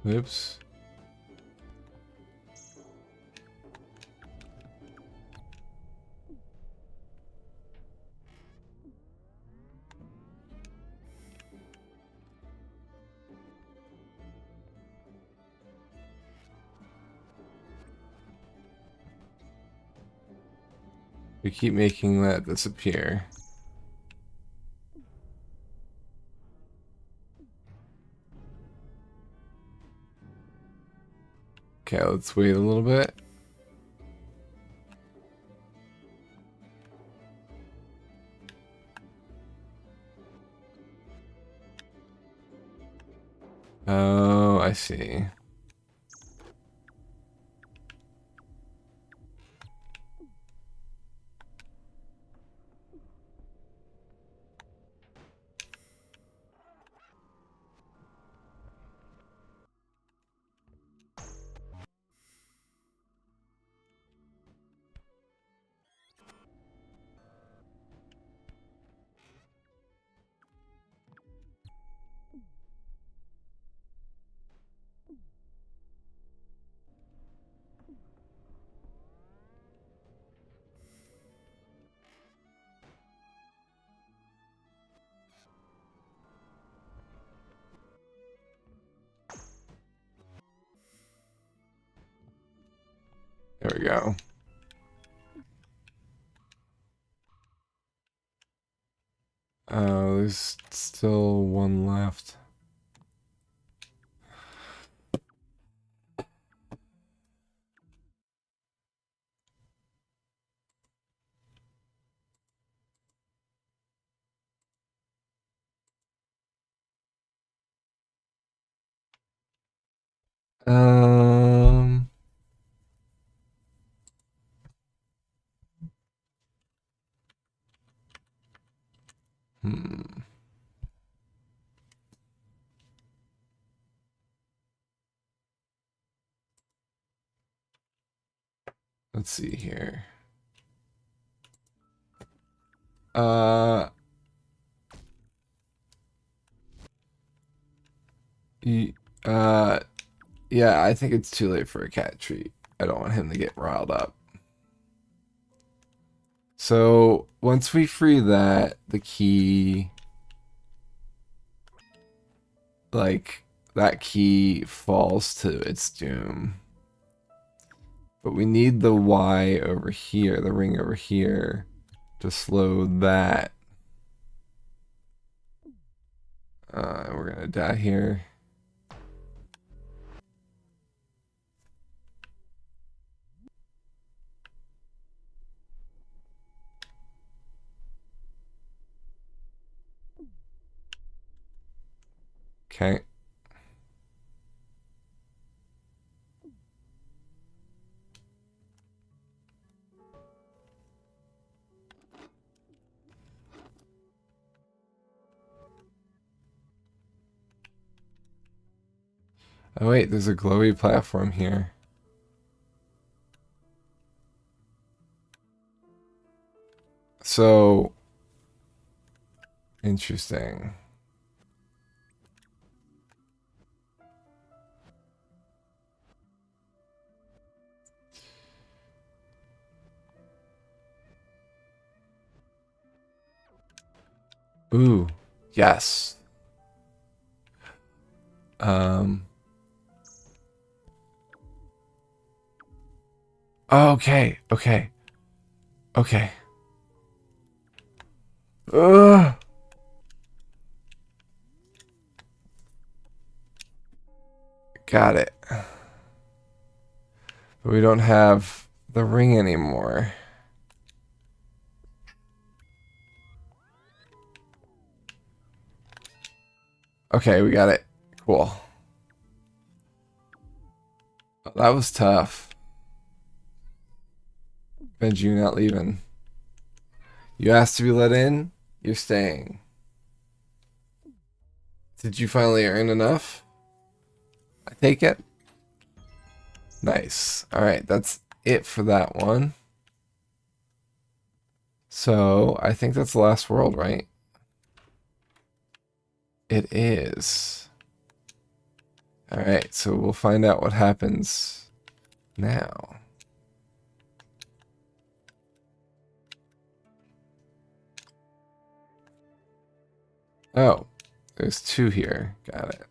Oops. We keep making that disappear. Okay, let's wait a little bit. Oh, I see. There we go. There's still one left. Um, hmm. Let's see here. Uh, y- uh, yeah, I think it's too late for a cat treat. I don't want him to get riled up. So once we free that, the key, like, that key falls to its doom. But we need the Y over here, the ring over here, to slow that. We're gonna die here. Okay. Oh wait, there's a glowy platform here. So interesting. Ooh, yes. Um. Okay. Okay. Okay. Ugh. Got it. But we don't have the ring anymore. Okay, we got it. Cool. That was tough. Benji, you're not leaving. You asked to be let in, you're staying. Did you finally earn enough? I take it. Nice. Alright, that's it for that one. So, I think that's the last world, right? It is. Alright, so we'll find out what happens now. Oh, there's two here. Got it.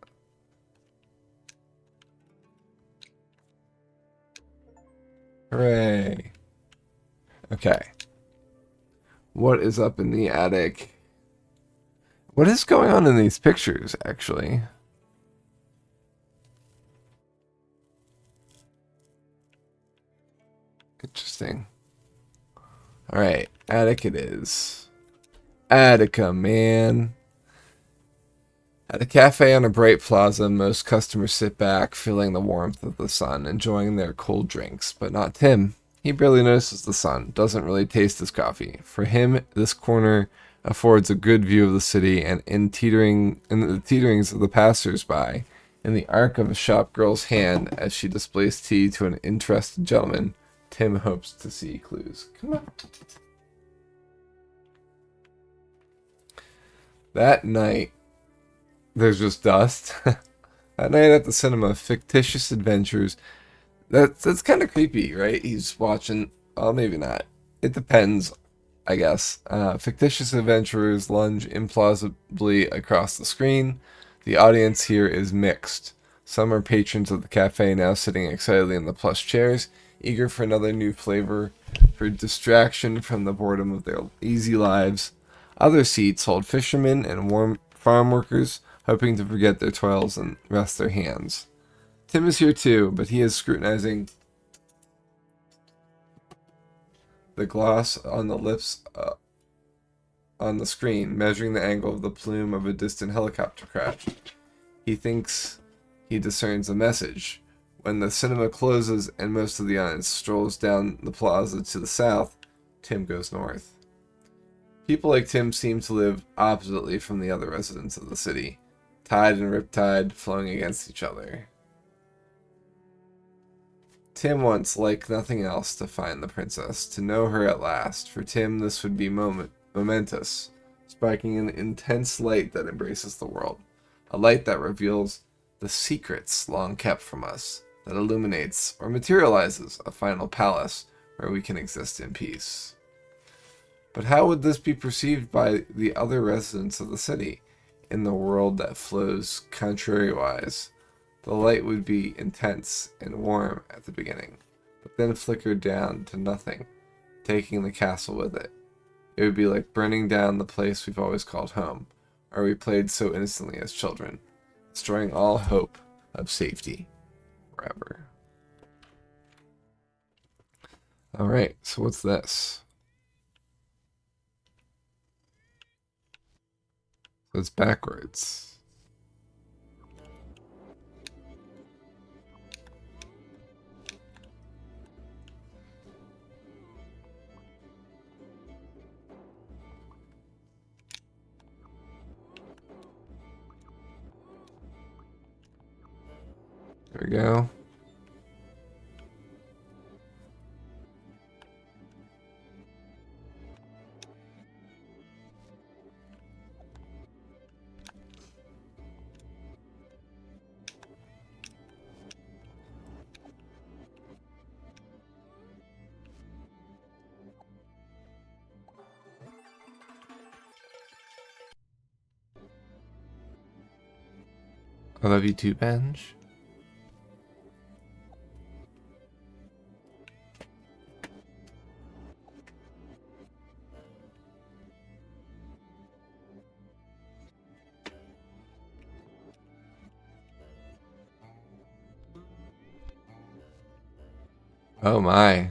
Hooray. Okay. What is up in the attic? What is going on in these pictures, actually? Interesting. Alright, attic it is. Attica, man. At a cafe on a bright plaza, most customers sit back, feeling the warmth of the sun, enjoying their cold drinks. But not Tim. He barely notices the sun, doesn't really taste his coffee. For him, this corner affords a good view of the city, and in the teeterings of the passers-by, in the arc of a shop girl's hand as she displays tea to an interested gentleman, Tim hopes to see clues. Come on. That night, there's just dust. That night at the cinema, fictitious adventures. That's kind of creepy, right? He's watching. Oh, maybe not. It depends, I guess. Fictitious adventurers lunge implausibly across the screen. The audience here is mixed. Some are patrons of the cafe now sitting excitedly in the plush chairs, eager for another new flavor, for distraction from the boredom of their easy lives. Other seats hold fishermen and warm farm workers, hoping to forget their toils and rest their hands. Tim is here too, but he is scrutinizing the gloss on the lips on the screen, measuring the angle of the plume of a distant helicopter crash. He thinks he discerns a message. When the cinema closes and most of the audience strolls down the plaza to the south, Tim goes north. People like Tim seem to live oppositely from the other residents of the city, tide and riptide flowing against each other. Tim wants, like nothing else, to find the princess, to know her at last. For Tim, this would be momentous, sparking an intense light that embraces the world, a light that reveals the secrets long kept from us, that illuminates or materializes a final palace where we can exist in peace. But how would this be perceived by the other residents of the city, in the world that flows contrariwise? The light would be intense and warm at the beginning, but then flickered down to nothing, taking the castle with it. It would be like burning down the place we've always called home, where we played so innocently as children, destroying all hope of safety forever. Alright, so what's this? So it's backwards. There we go. I love you too, Benj. Oh my.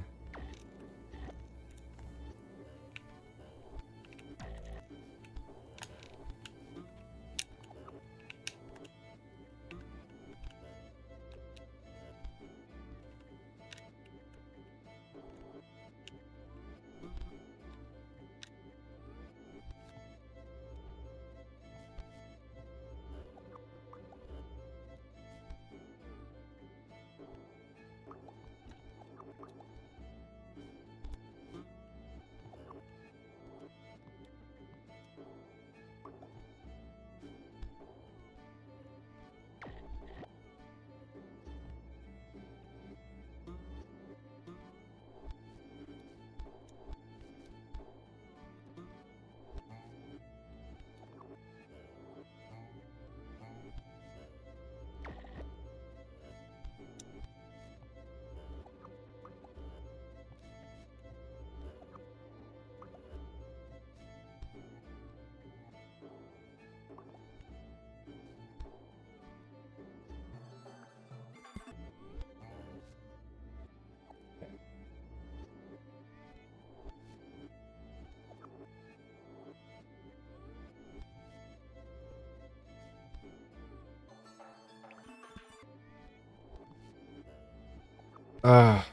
Ah.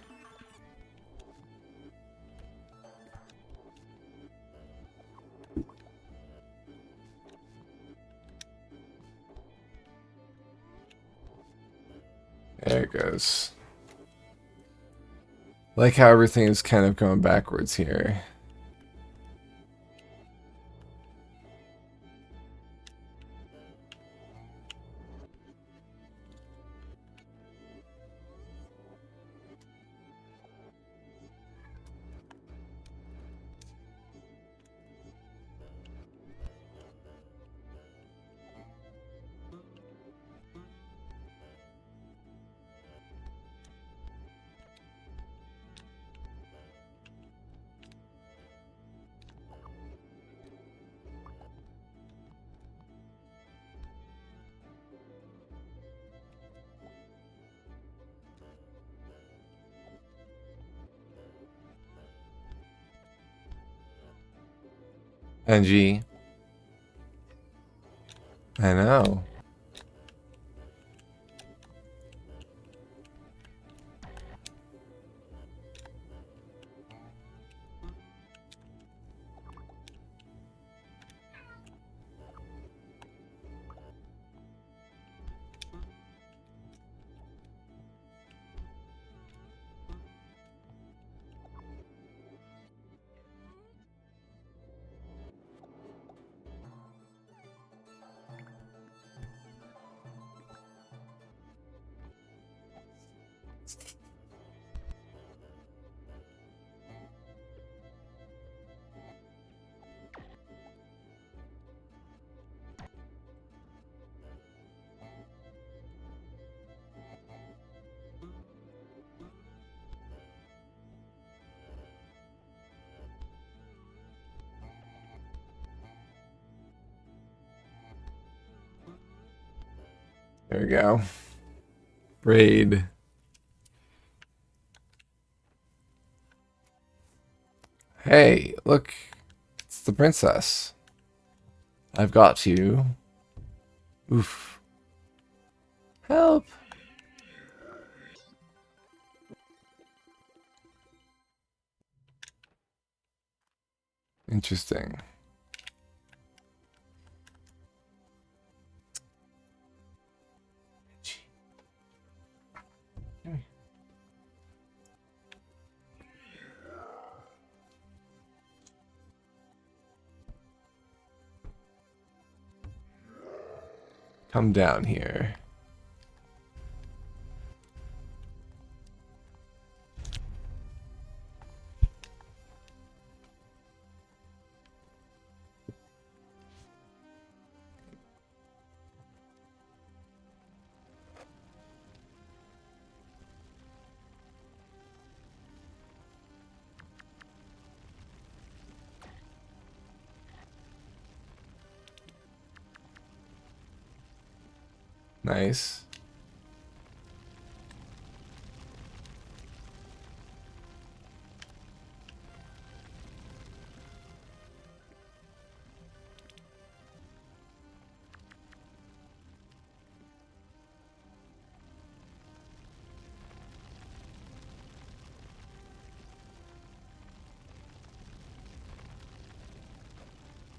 There it goes. Like how everything is kind of going backwards here. NG. I know. There we go. Braid. Hey, look. It's the princess. I've got you. Oof. Help. Interesting. Come down here. Nice.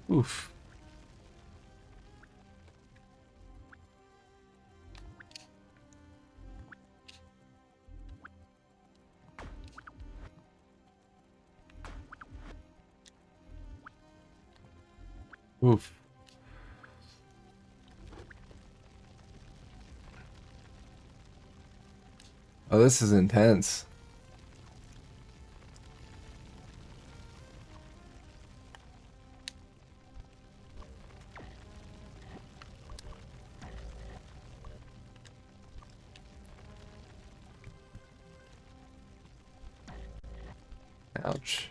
Oof. Oof. Oh, this is intense. Ouch.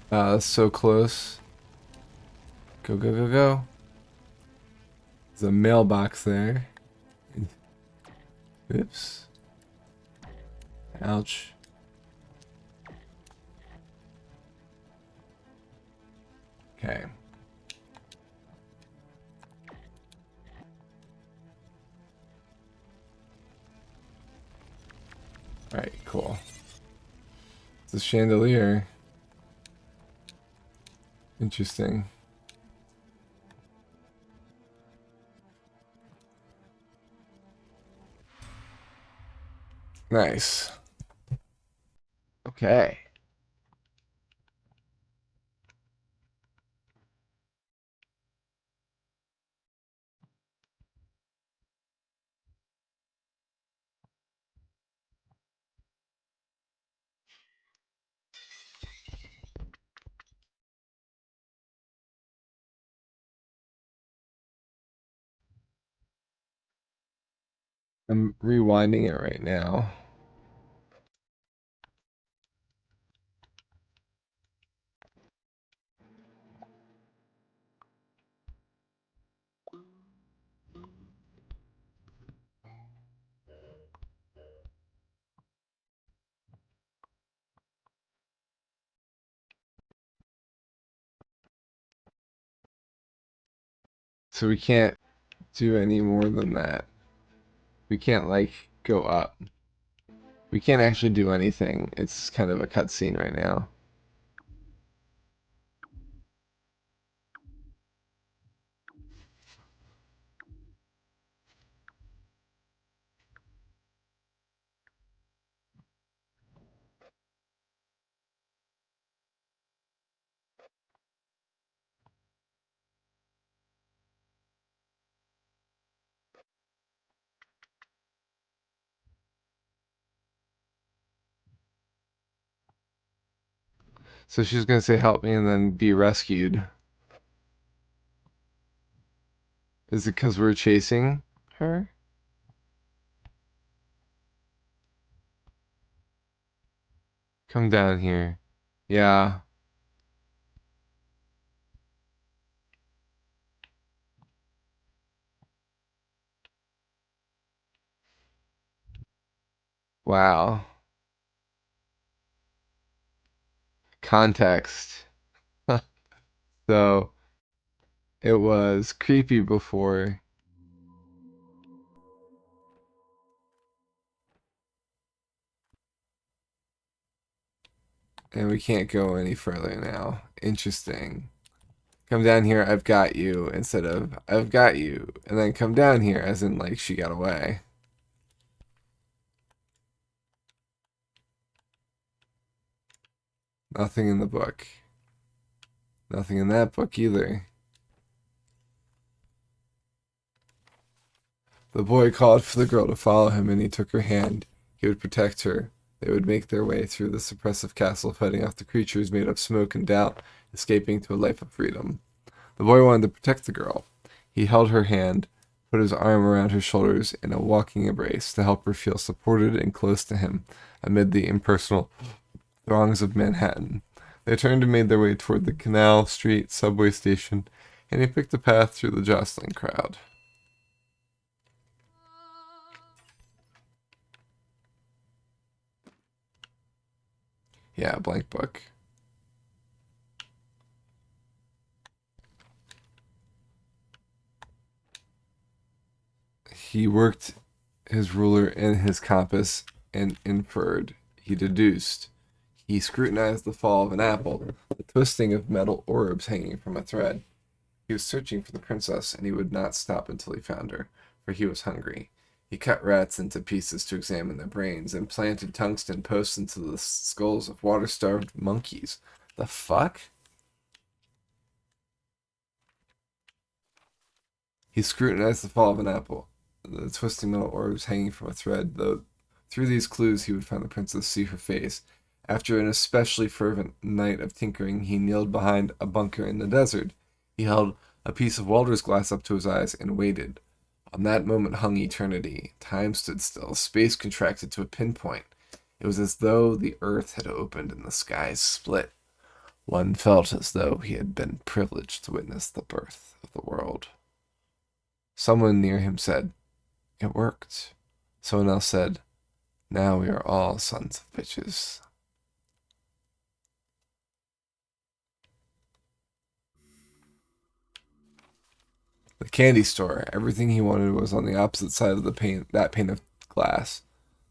That's so close. Go, go, go, go. There's a mailbox there. Oops. Ouch. Okay. Alright, cool. It's a chandelier. Interesting. Nice. Okay. I'm rewinding it right now. So we can't do any more than that. We can't, like, go up. We can't actually do anything. It's kind of a cutscene right now. So she's gonna say help me and then be rescued. Is it because we're chasing her? Come down here. Yeah. Wow. Context. So it was creepy before, and we can't go any further now. Interesting. Come down here, I've got you, instead of I've got you, and then come down here, as in, like, she got away. Nothing in the book. Nothing in that book either. The boy called for the girl to follow him, and he took her hand. He would protect her. They would make their way through this oppressive castle, fighting off the creatures made of smoke and doubt, escaping to a life of freedom. The boy wanted to protect the girl. He held her hand, put his arm around her shoulders in a walking embrace to help her feel supported and close to him amid the impersonal throngs of Manhattan. They turned and made their way toward the Canal Street subway station, and he picked a path through the jostling crowd. Yeah, blank book. He worked his ruler and his compass and inferred. He deduced. He scrutinized the fall of an apple, the twisting of metal orbs hanging from a thread. He was searching for the princess, and he would not stop until he found her, for he was hungry. He cut rats into pieces to examine their brains, and planted tungsten posts into the skulls of water-starved monkeys. The fuck? He scrutinized the fall of an apple, the twisting metal orbs hanging from a thread, though through these clues he would find the princess, see her face. After an especially fervent night of tinkering, he kneeled behind a bunker in the desert. He held a piece of welder's glass up to his eyes and waited. On that moment hung eternity. Time stood still. Space contracted to a pinpoint. It was as though the earth had opened and the skies split. One felt as though he had been privileged to witness the birth of the world. Someone near him said, "It worked." Someone else said, "Now we are all sons of bitches." The candy store. Everything he wanted was on the opposite side of that pane of glass.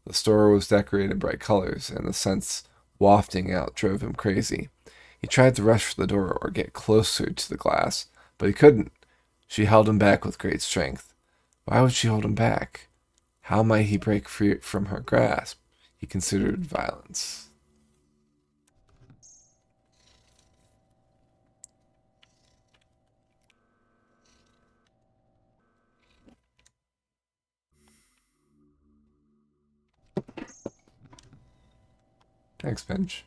The store was decorated in bright colors, and the scents wafting out drove him crazy. He tried to rush for the door or get closer to the glass, but he couldn't. She held him back with great strength. Why would she hold him back? How might he break free from her grasp? He considered violence. Thanks, Finch.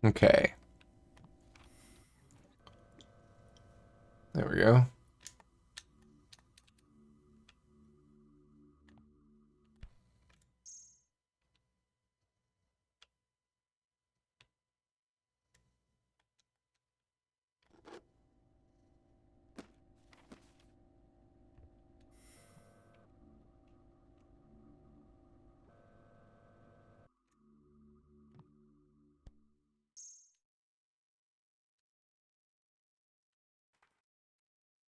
Okay, there we go.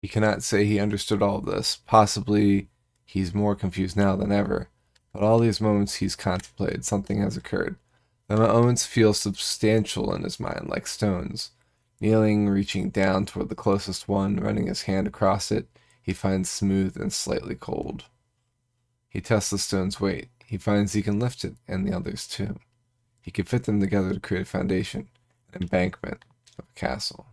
He cannot say he understood all of this. Possibly he's more confused now than ever. But all these moments he's contemplated, something has occurred. The moments feel substantial in his mind, like stones. Kneeling, reaching down toward the closest one, running his hand across it, he finds smooth and slightly cold. He tests the stone's weight. He finds he can lift it, and the others too. He can fit them together to create a foundation, an embankment of a castle.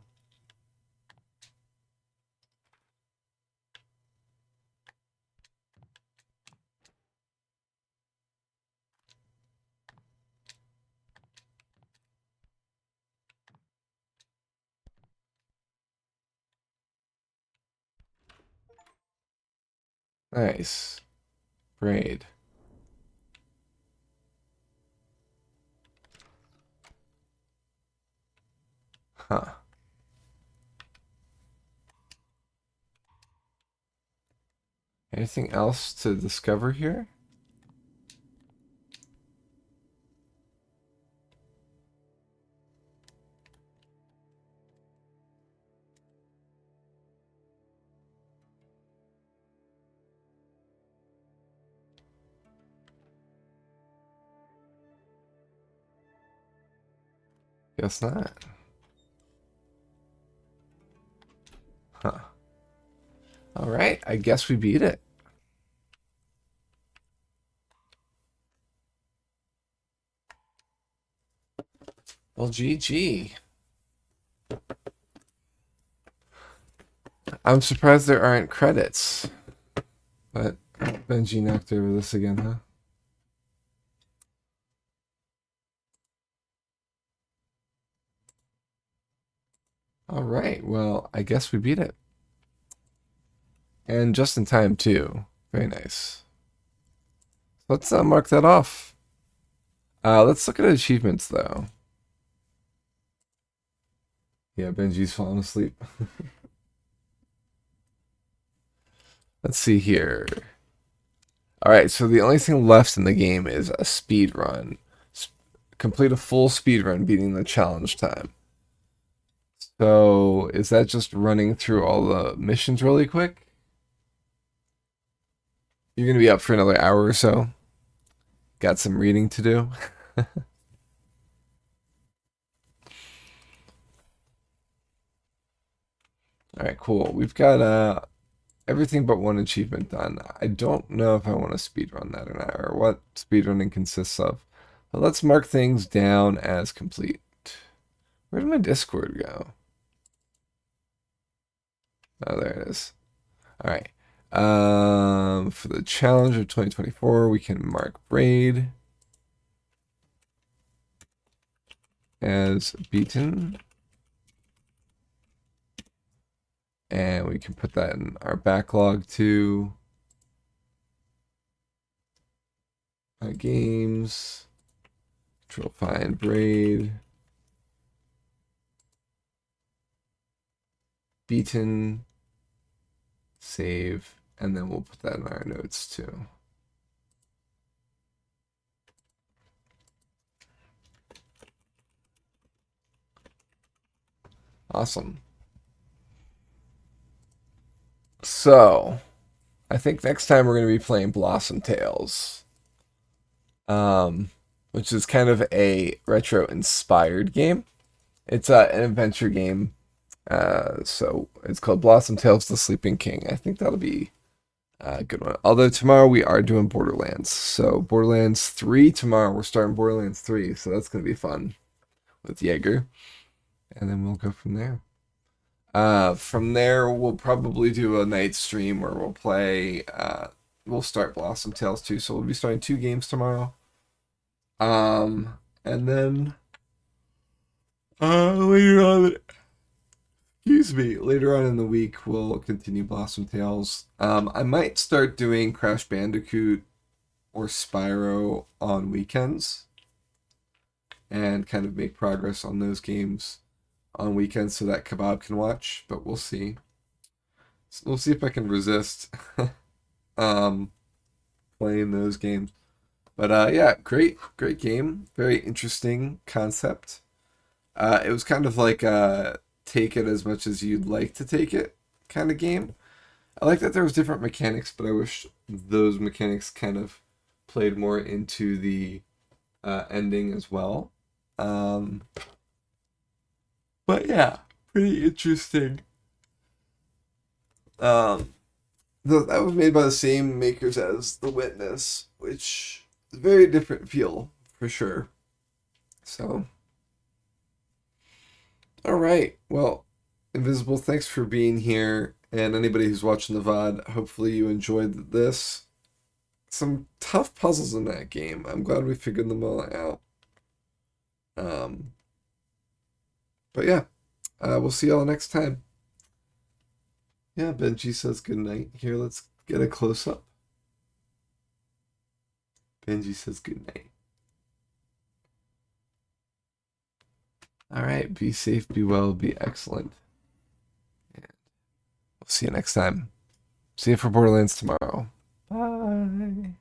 Nice. Braid. Huh. Anything else to discover here? Guess not. Huh. All right, I guess we beat it. Well, GG. I'm surprised there aren't credits. But Benji knocked over this again, huh? All right, well, I guess we beat it. And just in time, too. Very nice. Let's mark that off. Let's look at achievements, though. Yeah, Benji's falling asleep. Let's see here. All right, so the only thing left in the game is a speed run. Complete a full speed run, beating the challenge time. So is that just running through all the missions really quick? You're gonna be up for another hour or so. Got some reading to do. All right, cool. We've got everything but one achievement done. I don't know if I want to speedrun that or not, or what speedrunning consists of. But let's mark things down as complete. Where did my Discord go? Oh, there it is. All right. For the challenge of 2024, we can mark Braid as beaten. And we can put that in our backlog too. Games. Control find Braid. Beaten. Save. And then we'll put that in our notes too. Awesome. So, I think next time we're going to be playing Blossom Tales, which is kind of a retro-inspired game. It's an adventure game, so it's called Blossom Tales: The Sleeping King. I think that'll be a good one. Although tomorrow we are doing Borderlands, so Borderlands 3 tomorrow. We're starting Borderlands 3, so that's going to be fun with Jaeger, and then we'll go from there. From there, we'll probably do a night stream where we'll play. We'll start Blossom Tales 2, so we'll be starting 2 games tomorrow. And then later on, later on in the week, we'll continue Blossom Tales. I might start doing Crash Bandicoot or Spyro on weekends, and kind of make progress on those games on weekends so that Kebab can watch, but we'll see. So we'll see if I can resist playing those games. But yeah, great game. Very interesting concept. It was kind of like a take it as much as you'd like to take it kind of game. I like that there was different mechanics, but I wish those mechanics kind of played more into the ending as well. But yeah, pretty interesting. That was made by the same makers as The Witness, which is a very different feel for sure. So, all right. Well, Invisible, thanks for being here, and anybody who's watching the VOD, hopefully you enjoyed this. Some tough puzzles in that game. I'm glad we figured them all out. But yeah, we'll see y'all next time. Yeah, Benji says good night. Here, let's get a close up. Benji says good night. All right, be safe, be well, be excellent. And we'll see you next time. See you for Borderlands tomorrow. Bye.